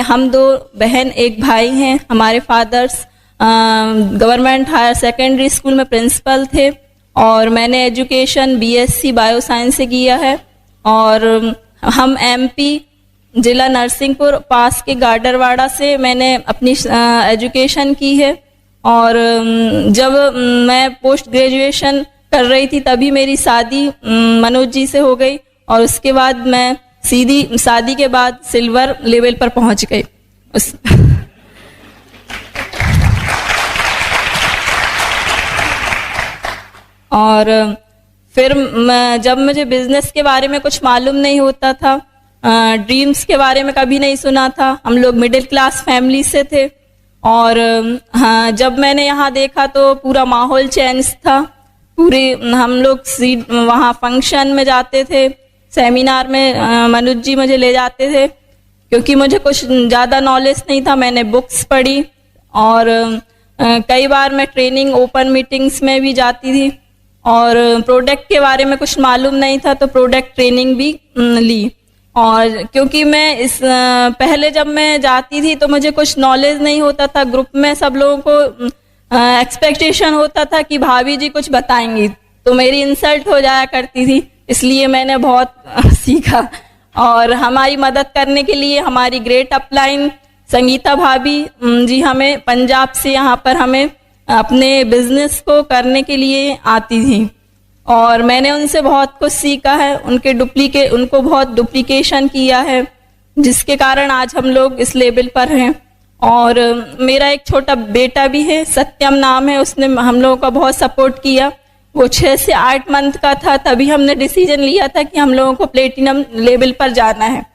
हम 2 बहन 1 भाई हैं। हमारे fathers government higher secondary school में प्रिंसिपल थे, और मैंने एजुकेशन बीएससी बायो साइंस से किया है। और हम एमपी जिला नरसिंहपुर पास के गाडरवाड़ा से मैंने अपनी एजुकेशन की है। और जब मैं पोस्ट ग्रेजुएशन कर रही थी तभी मेरी शादी मनोज जी से हो गई, और उसके बाद मैं सीधी शादी के बाद सिल्वर लेवल पर पहुंच गई। और फिर जब मुझे बिजनेस के बारे में कुछ मालूम नहीं होता था, ड्रीम्स के बारे में कभी नहीं सुना था, हम लोग मिडिल क्लास फैमिली से थे, और हाँ, जब मैंने यहाँ देखा तो पूरा माहौल चेंज था। पूरे हम लोग वहाँ फंक्शन में जाते थे, सेमिनार में मनोज जी मुझे ले जाते थे, क्योंकि मुझे कुछ ज़्यादा नॉलेज नहीं था। मैंने बुक्स पढ़ी और कई बार मैं ट्रेनिंग ओपन मीटिंग्स में भी जाती थी, और प्रोडक्ट के बारे में कुछ मालूम नहीं था तो प्रोडक्ट ट्रेनिंग भी ली। और क्योंकि मैं पहले जब मैं जाती थी तो मुझे कुछ नॉलेज नहीं होता था, ग्रुप में सब लोगों को एक्सपेक्टेशन होता था कि भाभी जी कुछ बताएंगी, तो मेरी इंसल्ट हो जाया करती थी। इसलिए मैंने बहुत सीखा, और हमारी मदद करने के लिए हमारी ग्रेट अपलाइन संगीता भाभी जी हमें पंजाब से यहाँ पर हमें अपने बिजनेस को करने के लिए आती थी, और मैंने उनसे बहुत कुछ सीखा है। उनको बहुत डुप्लीकेशन किया है, जिसके कारण आज हम लोग इस लेवल पर हैं। और मेरा एक छोटा बेटा भी है, सत्यम नाम है, उसने हम लोगों का बहुत सपोर्ट किया। वो 6 से 8 मंथ का था तभी हमने डिसीजन लिया था कि हम लोगों को प्लेटिनम लेवल पर जाना है,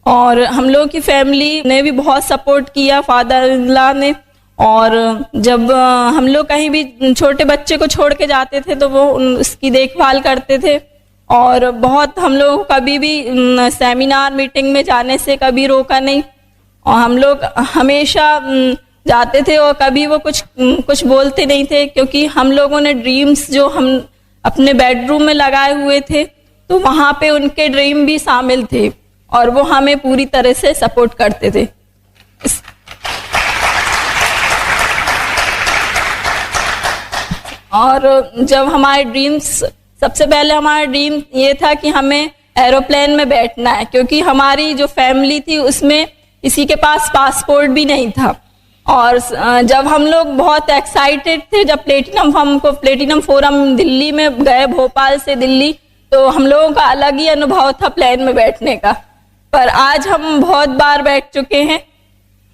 और हम लोगों की फैमिली ने भी बहुत सपोर्ट किया, फादर इन लॉ ने। और जब हम लोग कहीं भी छोटे बच्चे को छोड़ के जाते थे तो वो उसकी देखभाल करते थे, और बहुत हम लोग कभी भी सेमिनार मीटिंग में जाने से कभी रोका नहीं, और हम लोग हमेशा जाते थे, और कभी वो कुछ बोलते नहीं थे, क्योंकि हम लोगों ने ड्रीम्स जो हम अपने बेडरूम में लगाए हुए थे तो वहाँ पे उनके ड्रीम भी शामिल थे, और वो हमें पूरी तरह से सपोर्ट करते थे। और जब हमारे ड्रीम्स, सबसे पहले हमारा ड्रीम ये था कि हमें एरोप्लेन में बैठना है, क्योंकि हमारी जो फैमिली थी उसमें किसी के पास पासपोर्ट भी नहीं था। और जब हम लोग बहुत एक्साइटेड थे, जब प्लेटिनम फोरम दिल्ली में गए, भोपाल से दिल्ली, तो हम लोगों का अलग ही अनुभव था प्लेन में बैठने का। पर आज हम बहुत बार बैठ चुके हैं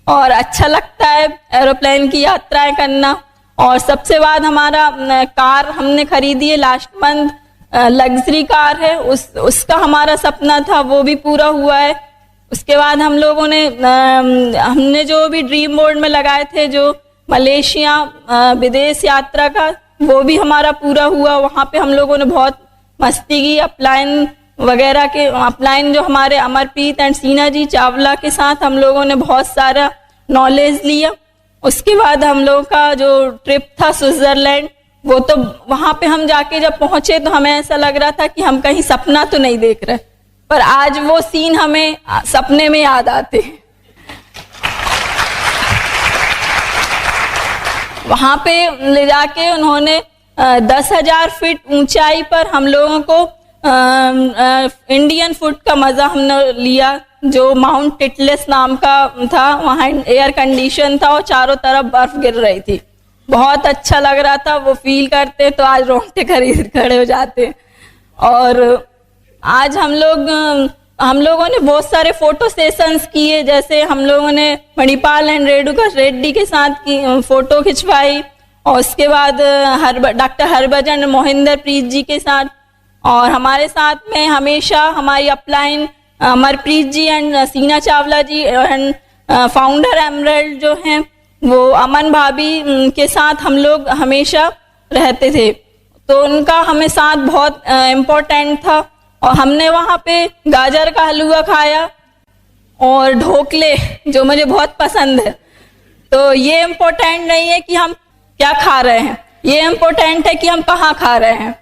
और अच्छा लगता है एरोप्लेन की यात्राएं करना। और सबसे बाद हमारा कार हमने खरीदी है लास्ट मंथ, लग्जरी कार है, उसका हमारा सपना था वो भी पूरा हुआ है। उसके बाद हम लोगों ने हमने जो भी ड्रीम बोर्ड में लगाए थे, जो मलेशिया विदेश यात्रा का, वो भी हमारा पूरा हुआ। वहाँ पे हम लोगों ने बहुत मस्ती की, अपलाइन जो हमारे अमरप्रीत एंड सीना जी चावला के साथ हम लोगों ने बहुत सारा नॉलेज लिया। उसके बाद हम लोगों का जो ट्रिप था स्विट्जरलैंड, वो तो वहां पे हम जाके जब पहुंचे तो हमें ऐसा लग रहा था कि हम कहीं सपना तो नहीं देख रहे, पर आज वो सीन हमें सपने में याद आते हैं। वहां पे ले जाके उन्होंने 10,000 फीट ऊंचाई पर हम लोगों को इंडियन फूड का मजा हमने लिया, जो माउंट टिटलेस नाम का था। वहाँ एयर कंडीशन था और चारों तरफ बर्फ गिर रही थी, बहुत अच्छा लग रहा था। वो फील करते तो आज रोंगटे खड़े हो जाते। और आज हम लोगों ने बहुत सारे फोटो सेशंस किए, जैसे हम लोगों ने मणिपाल एंड रेणुका रेड्डी के साथ की फोटो खिंचवाई, और उसके बाद डॉक्टर हरभजन मोहिंदर प्रीत जी के साथ। और हमारे साथ में हमेशा हमारी अपलाइन अमरप्रीत जी एंड सीना चावला जी एंड फाउंडर एमरल्ड जो हैं वो अमन भाभी के साथ हम लोग हमेशा रहते थे, तो उनका हमें साथ बहुत इम्पोर्टेंट था। और हमने वहाँ पे गाजर का हलवा खाया और ढोकले, जो मुझे बहुत पसंद है। तो ये इम्पोर्टेंट नहीं है कि हम क्या खा रहे हैं, ये इम्पोर्टेंट है कि हम कहाँ खा रहे हैं।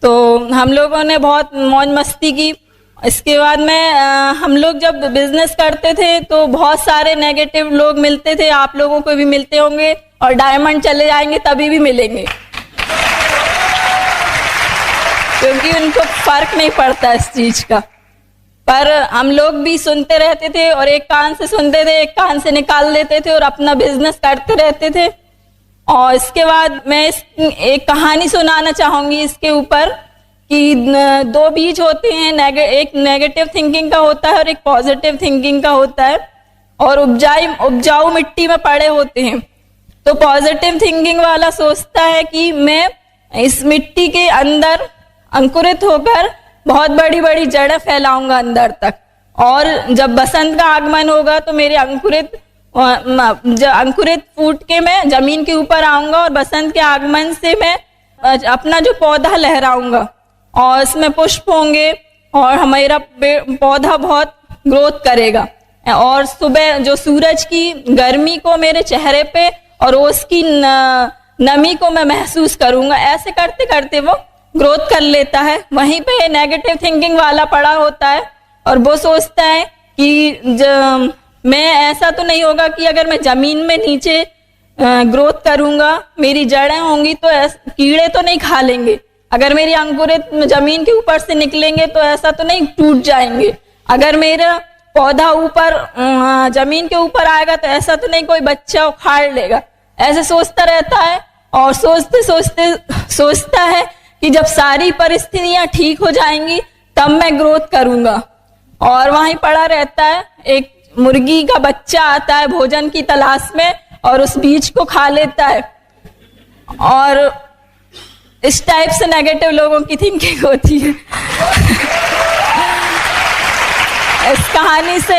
तो हम लोगों ने बहुत मौज मस्ती की। इसके बाद में हम लोग जब बिजनेस करते थे तो बहुत सारे नेगेटिव लोग मिलते थे, आप लोगों को भी मिलते होंगे, और डायमंड चले जाएंगे तभी भी मिलेंगे, क्योंकि उनको फर्क नहीं पड़ता इस चीज का। पर हम लोग भी सुनते रहते थे, और एक कान से सुनते थे, एक कान से निकाल देते थे और अपना बिजनेस करते रहते थे। और इसके बाद मैं एक कहानी सुनाना चाहूंगी इसके ऊपर, कि 2 बीज होते हैं, एक नेगेटिव थिंकिंग का होता है और एक पॉजिटिव थिंकिंग का होता है, और उपजाऊ मिट्टी में पड़े होते हैं। तो पॉजिटिव थिंकिंग वाला सोचता है कि मैं इस मिट्टी के अंदर अंकुरित होकर बहुत बड़ी बड़ी जड़ें फैलाऊंगा अंदर तक, और जब बसंत का आगमन होगा तो मेरे अंकुरित जब अंकुरित फूट के मैं जमीन के ऊपर आऊंगा और बसंत के आगमन से मैं अपना जो पौधा लहराऊंगा और उसमें पुष्प होंगे और हमारा पौधा बहुत ग्रोथ करेगा। और सुबह जो सूरज की गर्मी को मेरे चेहरे पे और उसकी नमी को मैं महसूस करूंगा। ऐसे करते करते वो ग्रोथ कर लेता है। वहीं पे नेगेटिव थिंकिंग वाला पड़ा होता है और वो सोचता है कि मैं ऐसा तो नहीं होगा कि अगर मैं जमीन में नीचे ग्रोथ करूंगा, मेरी जड़ें होंगी तो कीड़े तो नहीं खा लेंगे, अगर मेरी अंकुरित जमीन के ऊपर से निकलेंगे तो ऐसा तो नहीं टूट जाएंगे, अगर मेरा पौधा ऊपर जमीन के ऊपर आएगा तो ऐसा तो नहीं कोई बच्चा उखाड़ लेगा। ऐसे सोचता रहता है और सोचते सोचते सोचता है कि जब सारी परिस्थितियां ठीक हो जाएंगी तब मैं ग्रोथ करूंगा। और वहीं पड़ा रहता है। एक मुर्गी का बच्चा आता है भोजन की तलाश में और उस बीज को खा लेता है। और इस टाइप से नेगेटिव लोगों की थिंकिंग होती है। इस कहानी से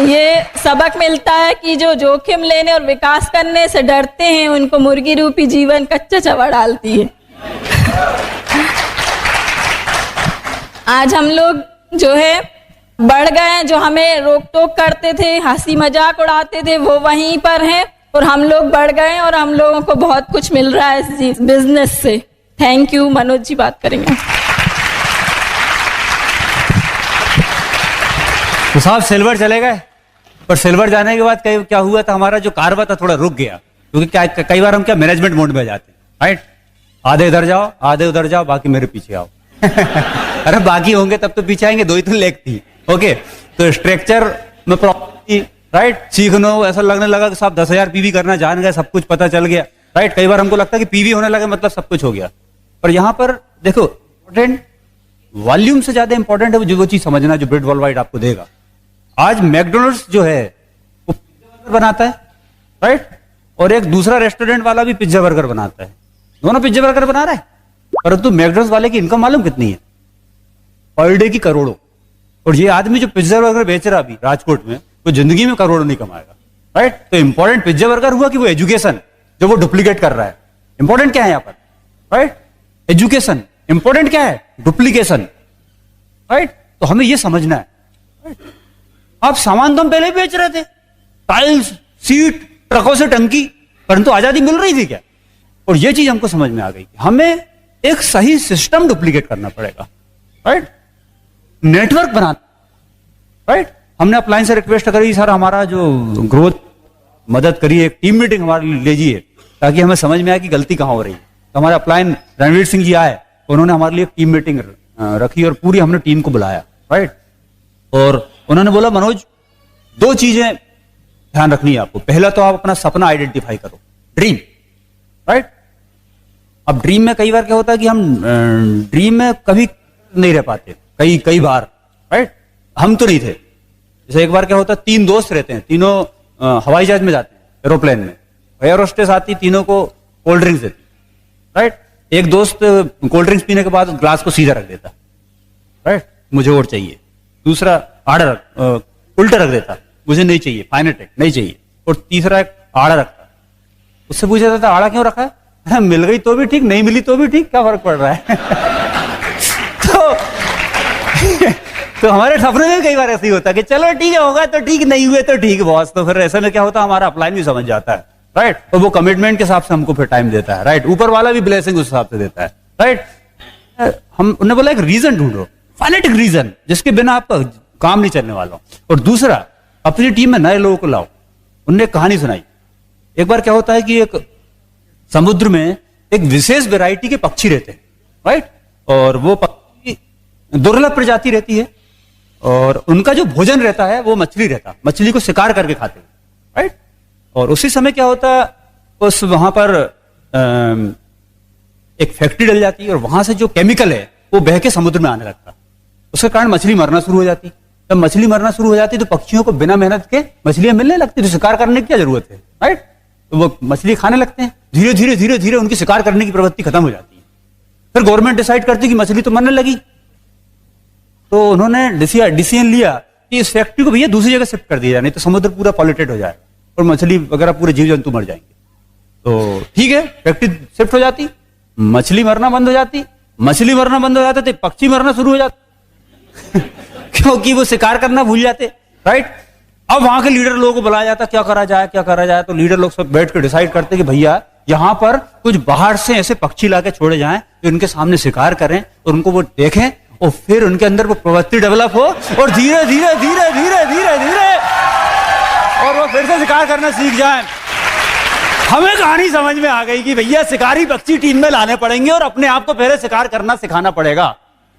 ये सबक मिलता है कि जो जोखिम लेने और विकास करने से डरते हैं उनको मुर्गी रूपी जीवन कच्चा चबा डालती है। आज हम लोग जो है बढ़ गए हैं, जो हमें रोक टोक करते थे, हंसी मजाक उड़ाते थे, वो वहीं पर हैं और हम लोग बढ़ गए और हम लोगों को बहुत कुछ मिल रहा है इस बिजनेस से। Thank you. मनोज जी बात करेंगे। तो साहब सिल्वर चले गए, पर सिल्वर जाने के बाद क्या हुआ था, हमारा जो कारवा था थोड़ा रुक गया, क्योंकि कई बार हम क्या मैनेजमेंट मोड में जाते हैं, राइट। आधे इधर जाओ, आधे उधर जाओ, बाकी मेरे पीछे आओ। अरे बाकी होंगे तब तो पीछे आएंगे, दो ही तो लेग थी। ओके, तो स्ट्रक्चर में प्रॉब्लम थी, राइट। सीखना ऐसा लगने लगा कि साहब 10,000 पीवी करना जान गए, सब कुछ पता चल गया, राइट। कई बार हमको लगता है कि पीवी होने लगे मतलब सब कुछ हो गया, पर यहां पर देखो इंपॉर्टेंट वॉल्यूम से ज्यादा इंपॉर्टेंट है वो चीज समझना जो ब्रेड वर्ल्डवाइड आपको देगा। आज मैकडोनल्ड्स जो है वो पिज्जा बर्गर बनाता है, राइट, और एक दूसरा रेस्टोरेंट वाला भी पिज्जा बर्गर बनाता है, दोनों पिज्जा बर्गर बना रहा है, परंतु मैकडोनल्ड्स वाले की इनकम मालूम कितनी है? पर डे की करोड़ों। और ये आदमी जो पिज्जा बर्गर बेच रहा अभी राजकोट में, वो जिंदगी में करोड़ों नहीं कमाएगा, राइट। तो इंपॉर्टेंट पिज्जा बर्गर हुआ कि वो एजुकेशन जो वो डुप्लीकेट कर रहा है? इंपॉर्टेंट क्या है यहां पर, राइट? एजुकेशन। इंपॉर्टेंट क्या है? Duplication, right. तो हमें ये समझना है, राइट? आप सामान तो हम पहले ही बेच रहे थे, टाइल्स, सीट, ट्रकों से टंकी, परंतु आजादी मिल रही थी क्या? और ये चीज हमको समझ में आ गई, हमें एक सही सिस्टम डुप्लीकेट करना पड़ेगा, राइट। नेटवर्क बनाना, राइट। हमने अपलाइन से रिक्वेस्ट करी, सर हमारा जो ग्रोथ मदद करिए, एक टीम मीटिंग हमारे लिए लीजिए ताकि हमें समझ में आए कि गलती कहां हो रही है। तो हमारे अपलाइन रणवीर सिंह जी आए, उन्होंने हमारे लिए टीम मीटिंग रखी और पूरी हमने टीम को बुलाया, राइट। और उन्होंने बोला मनोज, दो चीजें ध्यान रखनी है आपको। पहला तो आप अपना सपना आइडेंटिफाई करो, ड्रीम, राइट। अब ड्रीम में कई बार क्या होता है कि हम ड्रीम में कभी नहीं रह पाते, कई बार, राइट। हम तो नहीं थे। जैसे एक बार क्या होता है, 3 दोस्त रहते हैं, तीनों हवाई जहाज में जाते हैं, एरोप्लेन में, एयर होस्टेस आती, तीनों को कोल्ड ड्रिंक्स देती, राइट। एक दोस्त कोल्ड ड्रिंक्स पीने के बाद ग्लास को सीधा रख देता, राइट, मुझे और चाहिए। दूसरा आड़ा उल्टा रख देता, मुझे नहीं चाहिए, फाइनेटिक नहीं चाहिए। और तीसरा एक आड़ा रखता, उससे पूछा जाता आड़ा क्यों रखा है? मिल गई तो भी ठीक, नहीं मिली तो भी ठीक, क्या फर्क पड़ रहा है? तो हमारे सपने में कई बार ऐसे ही होता है कि चलो ठीक है, होगा तो ठीक, नहीं हुए तो ठीक बॉस। तो फिर ऐसे में क्या होता है, हमारा अपलाइन भी समझ जाता है, राइट। और वो कमिटमेंट के हिसाब से हमको फिर टाइम देता है, राइट। ऊपर वाला भी ब्लेसिंग उस हिसाब से देता है, राइट। हम उन्होंने बोला एक रीजन ढूंढो, फाइनेटिक रीजन, जिसके बिना आपका काम नहीं चलने वाला। और दूसरा, अपनी टीम में नए लोगों को लाओ। उनने कहानी सुनाई, एक बार क्या होता है कि एक समुद्र में एक विशेष वैरायटी के पक्षी रहते हैं, राइट। और वो पक्षी दुर्लभ प्रजाति रहती है और उनका जो भोजन रहता है वो मछली रहता, मछली को शिकार करके खाते हैं, राइट। और उसी समय क्या होता है, उस वहां पर एक फैक्ट्री डल जाती है और वहां से जो केमिकल है वो बह के समुद्र में आने लगता, उसके कारण मछली मरना शुरू हो जाती। जब मछली मरना शुरू हो जाती तो पक्षियों को बिना मेहनत के मछलियां मिलने लगती, तो शिकार करने की क्या जरूरत है, राइट। तो वो मछली खाने लगते हैं, धीरे धीरे धीरे धीरे उनकी शिकार करने की प्रवृत्ति खत्म हो जाती है। फिर गवर्नमेंट डिसाइड करती कि मछली तो मरने लगी, तो उन्होंने डिसीजन लिया कि इस फैक्ट्री को भैया दूसरी जगह शिफ्ट कर दिया जाए, नहीं तो समुद्र पूरा पॉल्यूटेड हो जाए। और मछली वगैरह पूरे जीव जंतु मर जाएंगे। तो ठीक है, फैक्ट्री शिफ्ट हो जाती, मछली मरना बंद हो जाती, मछली मरना बंद हो जाते थे, पक्षी मरना शुरू हो जाते क्योंकि वो शिकार करना भूल जाते, राइट। अब वहां के लीडर लोगों को बुलाया जाता, क्या करा जाए क्या करा जाए। तो लीडर लोग सब बैठ कर डिसाइड करते कि भैया यहाँ पर कुछ बाहर से ऐसे पक्षी लाके छोड़े जाएं जो इनके सामने शिकार करें और उनको वो देखें और फिर उनके अंदर वो प्रवृत्ति डेवलप हो और धीरे धीरे धीरे धीरे धीरे धीरे और वो फिर से शिकार करना सीख जाए। हमें कहानी समझ में आ गई कि भैया शिकारी पक्षी टीम में लाने पड़ेंगे और अपने आप को पहले शिकार करना सिखाना पड़ेगा,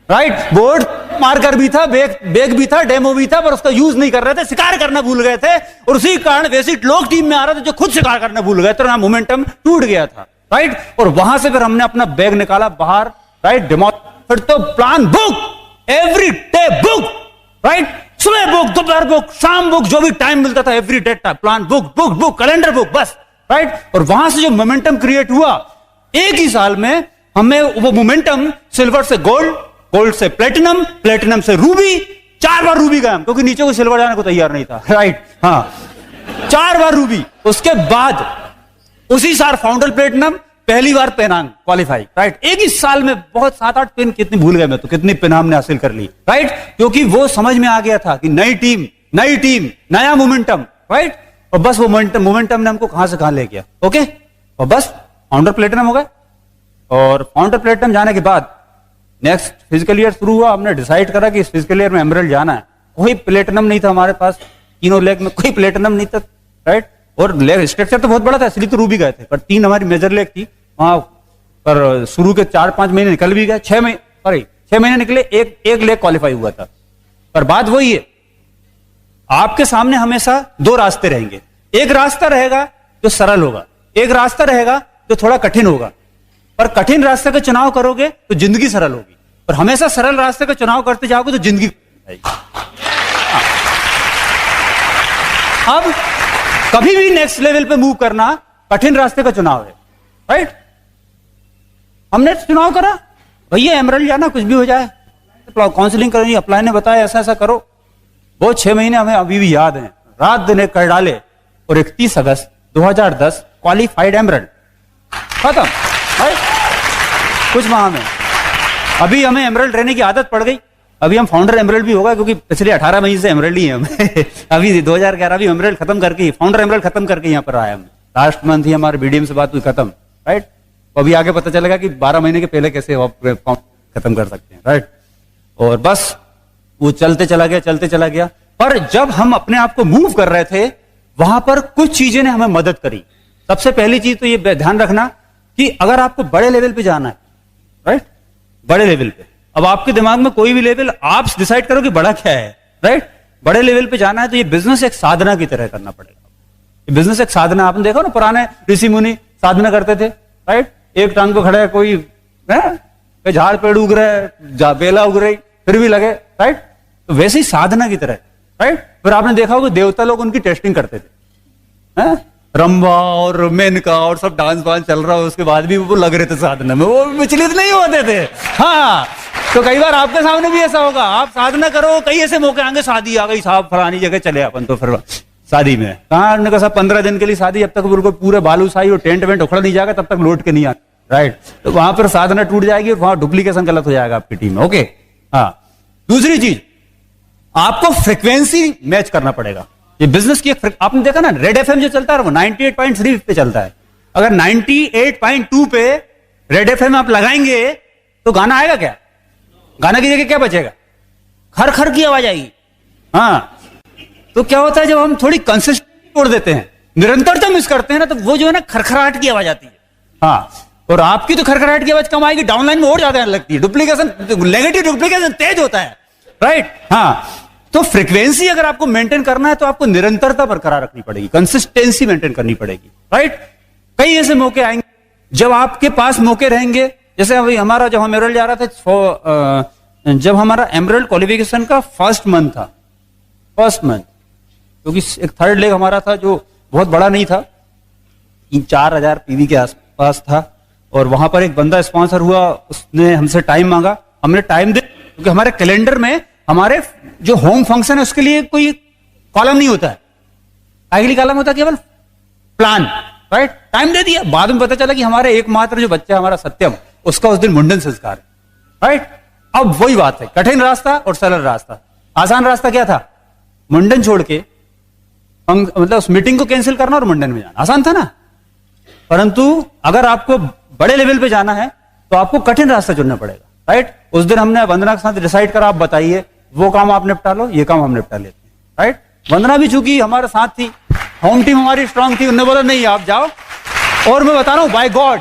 राइट। बोर्ड मार्कर भी था, बैग भी था, डेमो भी था, पर उसका यूज नहीं कर रहे थे, शिकार करना भूल गए थे और उसी कारण वैसे लोग टीम में आ रहे थे जो खुद शिकार करना भूल गए थे, मोमेंटम टूट गया था, राइट। और वहां से फिर हमने अपना बैग निकाला बाहर, राइट। फिर तो plan book, every day book, right. सुबह बुक, दोपहर बुक, शाम बुक, जो भी टाइम मिलता था every day plan book book book, calendar book, बस, राइट। और वहां से जो मोमेंटम क्रिएट हुआ, एक ही साल में हमें वो मोमेंटम सिल्वर से गोल्ड, गोल्ड से प्लेटिनम, प्लेटिनम से रूबी, 4 बार रूबी गए हम, क्योंकि नीचे को सिल्वर जाने को तैयार नहीं था, राइट। हाँ, 4 बार रूबी। उसके बाद उसी साल फाउंडर प्लेटिनम, पहली बार पेनांग क्वालिफाई, राइट। एक ही साल में बहुत 7-8 पेन, कितनी भूल गए मैं तो, कितनी पेन हमने हासिल कर ली, राइट। क्योंकि वो समझ में आ गया था कि नई टीम, नया मोमेंटम, राइट। और बस वो मोमेंटम ने हमको कहां से कहां ले गया, ओके। और बस फाउंडर प्लेटिनम हो गए। और फाउंडर प्लेटिनम जाने के बाद नेक्स्ट फिजिकल ईयर शुरू हुआ। हमने डिसाइड करा कि इस फिजिकल ईयर में एमरल्ड जाना है। कोई प्लेटिनम नहीं था हमारे पास, तीनों लेग में कोई प्लेटिनम नहीं था, राइट। और लेग स्ट्रक्चर तो बहुत बड़ा था, इसलिए तो रूबी गए थे, पर 3 हमारी मेजर लेग थी वहां पर। शुरू के 4-5 महीने निकल भी गए, 6 महीने निकले, एक लेग क्वालिफाई हुआ था। पर बात वही है, आपके सामने हमेशा 2 रास्ते रहेंगे। एक रास्ता रहेगा जो सरल होगा, एक रास्ता रहेगा जो थोड़ा कठिन होगा। पर कठिन रास्ते का चुनाव करोगे तो जिंदगी सरल होगी, और हमेशा सरल रास्ते का चुनाव करते जाओगे तो जिंदगी आएगी। अब कभी भी नेक्स्ट लेवल पे मूव करना कठिन रास्ते का चुनाव है, राइट। हमने चुनाव करा, भैया एमरल्ड जाना, कुछ भी हो जाए, काउंसलिंग करनी, अप्लाई ने बताया ऐसा ऐसा करो। वो 6 महीने हमें अभी भी याद हैं, रात दिन एक कर डाले और 31 अगस्त 2010 क्वालिफाइड एमरल्ड, खत्म, राइट। कुछ माह में अभी हमें एमरल्ड रहने की आदत पड़ गई। अभी हम फाउंडर एमरल्ड भी होगा, क्योंकि पिछले 18 महीने से एमरल्ड ही है हम अभी 2011 भी एमरल्ड खत्म करके, फाउंडर एमरल्ड खत्म करके यहाँ पर आया हम। लास्ट मंथ ही हमारे बीडीएम से बात हुई, खत्म, राइट। अभी आगे पता चलेगा कि 12 महीने के पहले कैसे खत्म कर सकते हैं, राइट। और बस वो चलते चला गया। पर जब हम अपने आप को मूव कर रहे थे, वहां पर कुछ चीजें ने हमें मदद करी। सबसे पहली चीज तो ये ध्यान रखना कि अगर आपको बड़े लेवल पे जाना है, राइट, बड़े लेवल पे, अब आपके दिमाग में कोई भी लेवल आप डिसाइड करो कि बड़ा क्या है, राइट। बड़े लेवल पे जाना है तो ये बिजनेस एक साधना की तरह करना पड़ेगा। ये बिजनेस एक साधना, आपने देखा ना पुराने ऋषि मुनि साधना करते थे, राइट। एक टांग पे खड़े है, कोई झाड़ पेड़ उग रहे, बेला उग रही, फिर भी लगे, राइट। तो वैसे ही साधना की तरह, राइट। फिर आपने देखा होगा देवता लोग उनकी टेस्टिंग करते थे, रंभा और मेनका और सब डांस वांस चल रहा है, उसके बाद भी वो लग रहे थे साधना में, वो विचलित नहीं होते थे। हाँ, तो कई बार आपके सामने भी ऐसा होगा, आप साधना करो, कई ऐसे मौके आएंगे, शादी आ गई साहब, फलानी जगह चले अपन, तो फिर शादी में कहा 15 दिन के लिए शादी, जब तक बिल्कुल पूरे बालूशाही और टेंट वेंट उखड़ नहीं जाएगा तब तक लौट के नहीं आए, राइट। तो वहां पर साधना टूट जाएगी और वहां डुप्लीकेशन गलत हो जाएगा आपकी टीम में, ओके। हाँ, दूसरी चीज, आपको फ्रीक्वेंसी मैच करना पड़ेगा। ये बिजनेस की एक, आपने देखा ना रेड एफएम जो चलता है वो 98.3 पे चलता है। अगर 98.2 पे रेड एफएम आप लगाएंगे तो गाना आएगा क्या? गाना की जगह क्या बचेगा? खर खर की आवाज आएगी। हाँ, तो क्या होता है जब हम थोड़ी कंसिस्टेंसी छोड़ देते हैं, निरंतरता मिस करते हैं ना, तो वो जो है ना खरखराहट की आवाज आती है। हाँ, और आपकी तो खरखराहट की आवाज कम आएगी, डाउनलाइन में और ज्यादा लगती है, डुप्लीकेशन, नेगेटिव डुप्लीकेशन तेज होता है, राइट। हाँ, तो फ्रीक्वेंसी अगर आपको मेंटेन करना है तो आपको निरंतरता बरकरार रखनी पड़ेगी, कंसिस्टेंसी मेंटेन करनी पड़ेगी, राइट। कई ऐसे मौके आएंगे जब आपके पास मौके रहेंगे, जैसे अभी हमारा जब हम एमरल्ड जा रहा था, जब हमारा एमरल्ड क्वालिफिकेशन का फर्स्ट मंथ था, क्योंकि एक थर्ड लेग हमारा था जो बहुत बड़ा नहीं था, 3-4 पीवी के आसपास था, और वहां पर एक बंदा स्पॉन्सर हुआ, उसने हमसे टाइम मांगा, हमने टाइम दे, क्योंकि हमारे कैलेंडर में हमारे जो होम फंक्शन है उसके लिए कोई कॉलम नहीं होता है, काइगली कालम होता है केवल प्लान, राइट? टाइम दे दिया, बाद में पता चला कि हमारे एकमात्र जो बच्चा हमारा सत्यम, उसका उस दिन मुंडन संस्कार है, राइट? अब वही बात है, कठिन रास्ता और सरल रास्ता। आसान रास्ता क्या था? मुंडन छोड़ के मतलब उस मीटिंग को कैंसिल करना और मुंडन में जाना, आसान था ना। परंतु अगर आपको बड़े लेवल पे जाना है तो आपको कठिन रास्ता चुनना पड़ेगा, राइट? उस दिन हमने वंदना के साथ डिसाइड करा, आप बताइए वो काम आप निपटा लो, ये काम हम निपटा लेते हैं, राइट? वंदना भी चूंकि हमारे साथ थी, होम टीम हमारी स्ट्रांग थी, उन्होंने बोला नहीं आप जाओ। और मैं बता रहा हूं बाय गॉड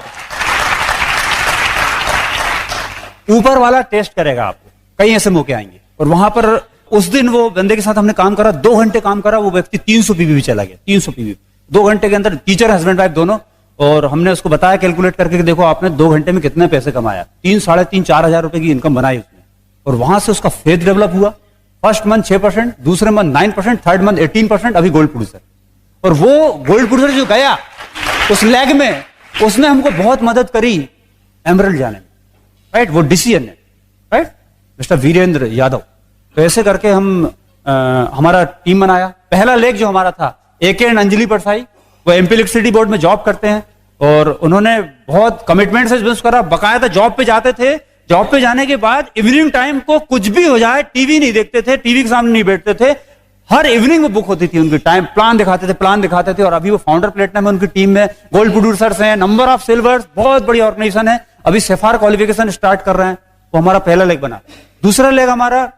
ऊपर वाला टेस्ट करेगा आपको, कई ऐसे मौके आएंगे। और वहां पर उस दिन वो बंदे के साथ हमने काम करा, 2 घंटे काम करा, वो व्यक्ति 300 पीवी भी चला गया, 300 पीवी 2 घंटे के अंदर, टीचर हस्बैंड वाइफ दोनों। और हमने उसको बताया कैलकुलेट करके कि देखो आपने 2 घंटे में कितने पैसे कमाया, 3, 3.5, 4 हजार रुपए की इनकम बनाई उसने। और वहां से उसका फेथ डेवलप हुआ, फर्स्ट मंथ 6%, दूसरे मंथ 9%, थर्ड मंथ 18%, अभी गोल्ड प्रोड्यूसर। और वो गोल्ड प्रोड्यूसर जो गया उस लैग में, उसने हमको बहुत मदद करी एमरल्ड जाने में, राइट? वो डिसीजन है, राइट? मिस्टर वीरेंद्र यादव। तो ऐसे करके हम हमारा टीम बनाया। पहला लेग जो हमारा था, AK एंड अंजलि परसाई, वो MP इलेक्ट्रिसिटी बोर्ड में जॉब करते हैं और उन्होंने बहुत कमिटमेंट से बिजनेस करा, बकायदा जॉब पे जाते थे। जॉब पे जाने के बाद इवनिंग टाइम को कुछ भी हो जाए टीवी नहीं देखते थे, टीवी के सामने नहीं बैठते थे, हर इवनिंग में बुक होती थी उनकी टाइम, प्लान दिखाते थे। और अभी वो फाउंडर प्लेटिनम है उनकी टीम में, गोल्ड प्रोड्यूसर्स हैं, नंबर ऑफ सिल्वर्स, बहुत बड़ी ऑर्गेनाइजेशन है। अभी सफार क्वालिफिकेशन स्टार्ट कर रहे हैं, वो हमारा पहला लेग बना। दूसरा लेग हमारा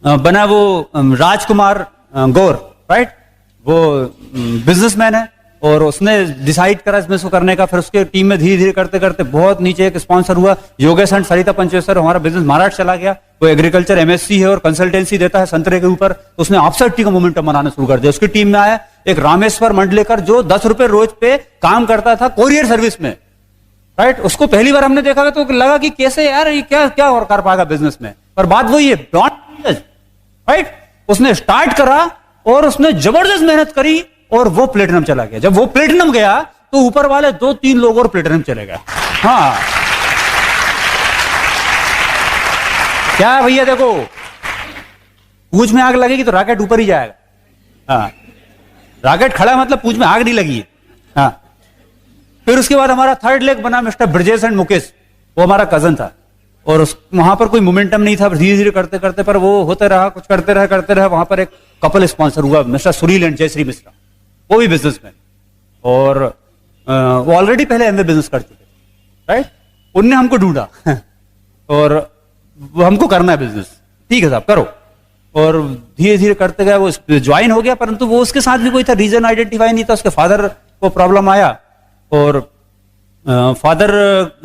बना वो राजकुमार गौर, राइट? वो बिजनेसमैन है और उसने डिसाइड करा इसमें इसको करने का। फिर उसके टीम में धीरे धीरे करते करते बहुत नीचे एक स्पॉन्सर हुआ, योगेश एंड सरिता पंचेश्वर, हमारा बिजनेस महाराष्ट्र चला गया। वो एग्रीकल्चर MSc है और कंसल्टेंसी देता है संतरे के ऊपर, उसने ऑफसेट टी का मोमेंटम बनाना शुरू कर दिया। उसकी टीम में आया एक रामेश्वर मंडलेकर जो 10 रुपए रोज पे काम करता था कोरियर सर्विस में, राइट? उसको पहली बार हमने देखा तो लगा कि कैसे यार ये क्या और कर पाएगा बिजनेस में, पर बात वही है, राइट? उसने स्टार्ट करा और उसने जबरदस्त मेहनत करी और वो प्लेटिनम चला गया। जब वो प्लेटिनम गया तो ऊपर वाले 2-3 लोग और प्लेटिनम चले गए। हाँ क्या है भैया, देखो पूंछ में आग लगेगी तो रॉकेट ऊपर ही जाएगा। हाँ, रॉकेट खड़ा मतलब पूंछ में आग नहीं लगी है। हाँ, फिर उसके बाद हमारा थर्ड लेग बना मिस्टर ब्रजेश एंड मुकेश, वो हमारा कजन था और वहां पर कोई मोमेंटम नहीं था, धीरे धीरे करते करते पर वो होते रहा, कुछ करते रहे। वहां पर एक कपल स्पॉन्सर हुआ, मिस्टर सुनील एंड जयश्री मिश्रा, वो भी बिजनेसमैन और वो ऑलरेडी पहले MBA बिजनेस कर चुके, राइट? उनने हमको ढूंढा और वो हमको करना है बिजनेस, ठीक है साहब करो। और धीरे धीरे करते गए, वो ज्वाइन हो गया, परंतु वो उसके साथ भी कोई था रीजन आइडेंटिफाई नहीं था। उसके फादर को प्रॉब्लम आया और फादर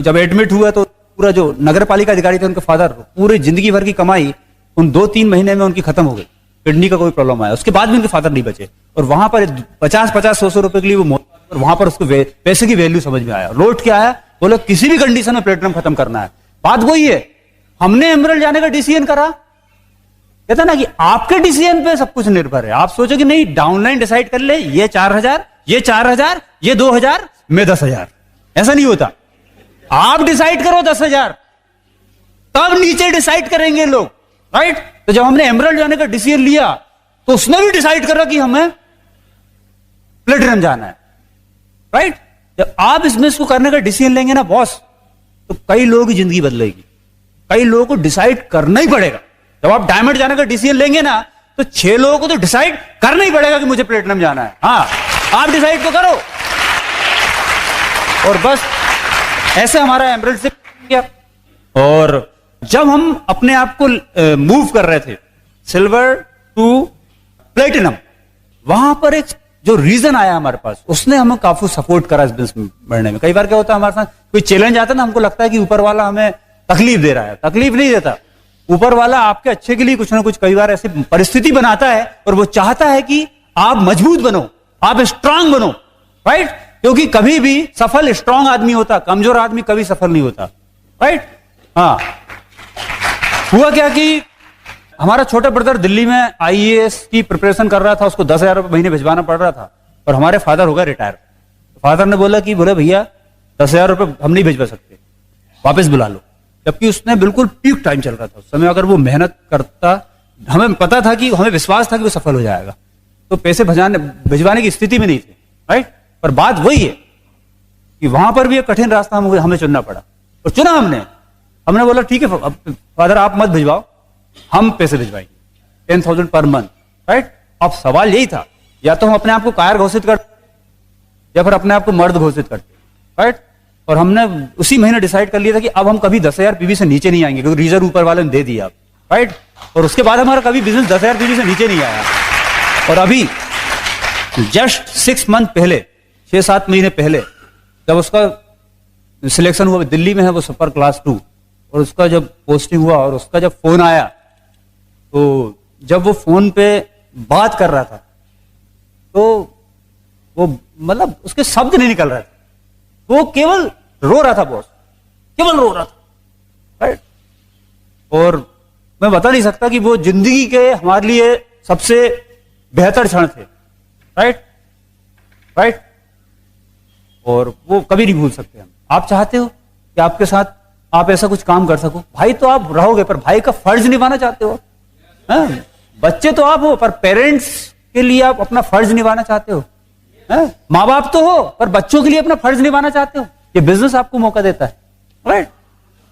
जब एडमिट हुआ तो पूरा जो नगर पालिका अधिकारी थे उनके फादर, पूरी जिंदगी भर की कमाई उन 2-3 महीने में उनकी खत्म हो गई, किडनी का कोई प्रॉब्लम आया, उसके बाद भी उनके फादर नहीं बचे। और वहां पर 50-100 रुपए के लिए वो और वहां पर उसको पैसे की वैल्यू समझ में आया, लौट के आया, बोले किसी भी कंडीशन में प्लेटिनम खत्म करना है। बात वही है, हमने एमरल्ड जाने का डिसीजन करा, कहता ना कि आपके डिसीजन पे सब कुछ निर्भर है। आप सोचो कि नहीं डाउनलाइन डिसाइड कर ले, ये 4,000, ये 4,000, ये 2,000, मैं 10,000, ऐसा नहीं होता। आप डिसाइड करो 10,000, तब नीचे डिसाइड करेंगे लोग, राइट? तो जब हमने एमरल्ड जाने का डिसीजन लिया तो उसने भी डिसाइड करा कि हमें प्लेटिनम जाना है, राइट? जब आप बिजनेस को करने का डिसीजन लेंगे ना बॉस, तो कई लोगों की जिंदगी बदलेगी, कई लोगों को डिसाइड करना ही पड़ेगा। जब आप डायमंड जाने का डिसीजन लेंगे ना तो 6 लोगों को तो डिसाइड करना ही पड़ेगा कि मुझे प्लेटिनम जाना है। हाँ, आप डिसाइड तो करो। और बस ऐसे हमारा एमरल्ड से किया। और जब हम अपने आप को मूव कर रहे थे सिल्वर टू प्लेटिनम, वहां पर एक जो रीजन आया हमारे पास, उसने हमें काफी सपोर्ट करा इस बिजनेस में बढ़ने में। कई बार क्या होता है हमारे साथ कोई चैलेंज आता है ना, हमको लगता है कि ऊपर वाला हमें तकलीफ दे रहा है, तकलीफ नहीं देता। ऊपर वाला आपके अच्छे के लिए कुछ ना कुछ कई बार ऐसी परिस्थिति बनाता है और वो चाहता है कि आप मजबूत बनो, आप स्ट्रांग बनो, राइट? क्योंकि कभी भी सफल स्ट्रांग आदमी होता, कमजोर आदमी कभी सफल नहीं होता, राइट? हाँ, हुआ क्या कि हमारा छोटा ब्रदर दिल्ली में IAS की प्रिपरेशन कर रहा था, उसको 10,000 रुपए महीने भिजवाना पड़ रहा था और हमारे फादर हो गए रिटायर। फादर ने बोला कि बोले भैया 10,000 रुपए हम नहीं भिजवा सकते, वापस बुला लो। जबकि उसने बिल्कुल पीक टाइम चल रहा था उस समय, अगर वो मेहनत करता, हमें पता था कि, हमें विश्वास था कि वो सफल हो जाएगा। तो पैसे भिजवाने की स्थिति में नहीं थे, राइट। पर बात वही है कि वहां पर भी एक कठिन रास्ता हमें चुनना पड़ा, और चुना हमने बोला ठीक है फादर आप मत भिजवाओ, हम पैसे भिजवाएंगे 10,000 पर मंथ, राइट। अब सवाल यही था, या तो हम अपने आप को कायर घोषित करते या फिर अपने आप को मर्द घोषित करते, राइट। और हमने उसी महीने डिसाइड कर लिया था कि अब हम कभी 10,000 पीवी से नीचे नहीं आएंगे, क्योंकि रिजर्व ऊपर वाले ने दे दिया, राइट। और उसके बाद हमारा कभी बिजनेस 10,000 पीवी से नीचे नहीं आया। और अभी जस्ट 6 मंथ पहले, 6-7 महीने पहले, जब उसका सिलेक्शन हुआ, दिल्ली में है वो सुपर क्लास 2, और उसका जब पोस्टिंग हुआ और उसका जब फोन आया, तो जब वो फोन पे बात कर रहा था तो वो मतलब उसके शब्द नहीं निकल रहे थे, वो केवल रो रहा था बॉस, केवल रो रहा था, राइट। और मैं बता नहीं सकता कि वो जिंदगी के हमारे लिए सबसे बेहतर क्षण थे, राइट। और वो कभी नहीं भूल सकते हम। आप चाहते हो कि आपके साथ आप ऐसा कुछ काम कर सको, भाई तो आप रहोगे पर भाई का फर्ज निभाना चाहते हो, हाँ? बच्चे तो आप हो पर पेरेंट्स के लिए आप अपना फर्ज निभाना चाहते हो, माँ बाप तो हो पर बच्चों के लिए अपना फर्ज निभाना चाहते हो। ये बिजनेस आपको मौका देता है, राइट।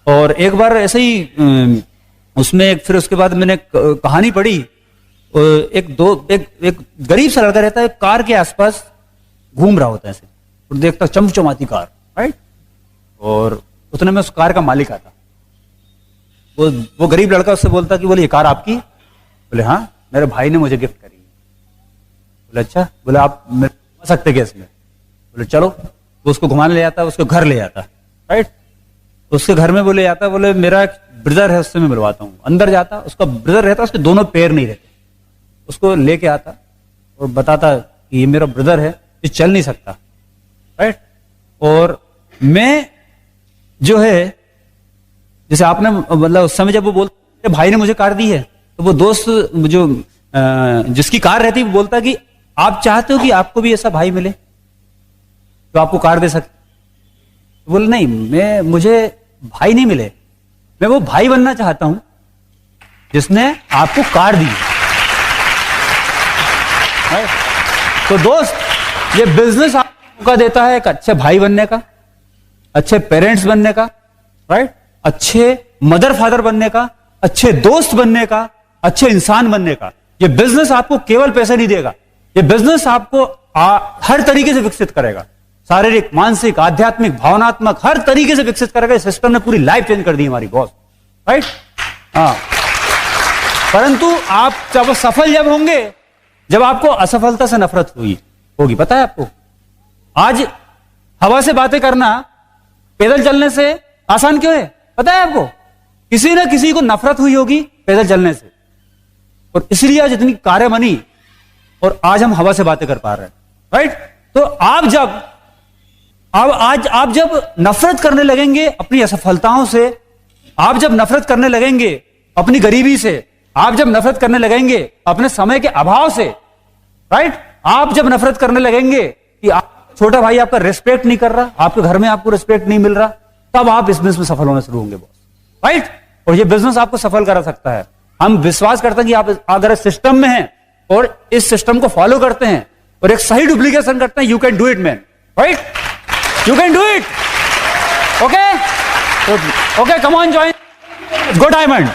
और एक बार ऐसे ही उसमें फिर उसके बाद मैंने कहानी पढ़ी, एक गरीब सा लड़का रहता है, कार के आसपास घूम रहा होता है ऐसे, और देखता चमचमाती कार, राइट। और उतने में उस कार का मालिक आता, वो गरीब लड़का उससे बोलता कि बोले ये कार आपकी? बोले हाँ, मेरे भाई ने मुझे गिफ्ट करी। बोले अच्छा, बोले आप घुमा सकते क्या इसमें? बोले चलो। वो उसको घुमाने ले आता, उसको घर ले आता, राइट। उसके घर में बोले आता, बोले मेरा ब्रदर है उससे मैं मिलवाता हूँ। अंदर जाता, उसका ब्रदर रहता, उसके दोनों पैर नहीं रहते, उसको लेके आता और बताता कि ये मेरा ब्रदर है, ये चल नहीं सकता, राइट। और मैं जो है, जैसे आपने मतलब उस समय जब वो बोलते भाई ने मुझे कार दी है, तो वो दोस्त जो जिसकी कार रहती है वो बोलता कि आप चाहते हो कि आपको भी ऐसा भाई मिले तो आपको कार दे सकते? तो बोले नहीं, मुझे भाई नहीं मिले, मैं वो भाई बनना चाहता हूं जिसने आपको कार दी। तो दोस्त, ये बिजनेस आपको मौका देता है एक अच्छे भाई बनने का, अच्छे पेरेंट्स बनने का, राइट, अच्छे मदर फादर बनने का, अच्छे दोस्त बनने का, अच्छे इंसान बनने का। ये बिजनेस आपको केवल पैसे नहीं देगा, ये बिजनेस आपको हर तरीके से विकसित करेगा, शारीरिक, मानसिक, आध्यात्मिक, भावनात्मक, हर तरीके से विकसित करेगा। इस सिस्टम ने पूरी लाइफ चेंज कर दी हमारी बॉस, राइट। हाँ, परंतु आप जब सफल जब होंगे जब आपको असफलता से नफरत होगी। पता है आपको, आज हवा से बातें करना पैदल चलने से आसान क्यों है? पता है आपको, किसी ना किसी को नफरत हुई होगी पैदल चलने से, और इसलिए आज इतनी कारें बनी और आज हम हवा से बातें कर पा रहे हैं, राइट। तो आप जब नफरत करने लगेंगे अपनी असफलताओं से, आप जब नफरत करने लगेंगे अपनी गरीबी से, आप जब नफरत करने लगेंगे अपने समय के अभाव से, राइट, आप जब नफरत करने लगेंगे कि छोटा भाई आपका रिस्पेक्ट नहीं कर रहा, आपके घर में आपको रिस्पेक्ट नहीं मिल रहा, तब आप इस बिजनेस में सफल होना शुरू होंगे बॉस, राइट। और ये बिजनेस आपको सफल करा सकता है। हम विश्वास करते हैं कि आप अगर सिस्टम में हैं और इस सिस्टम को फॉलो करते हैं और एक सही डुप्लीकेशन करते हैं, you can do it man, right, you can do it. Okay, come on, join, go diamond.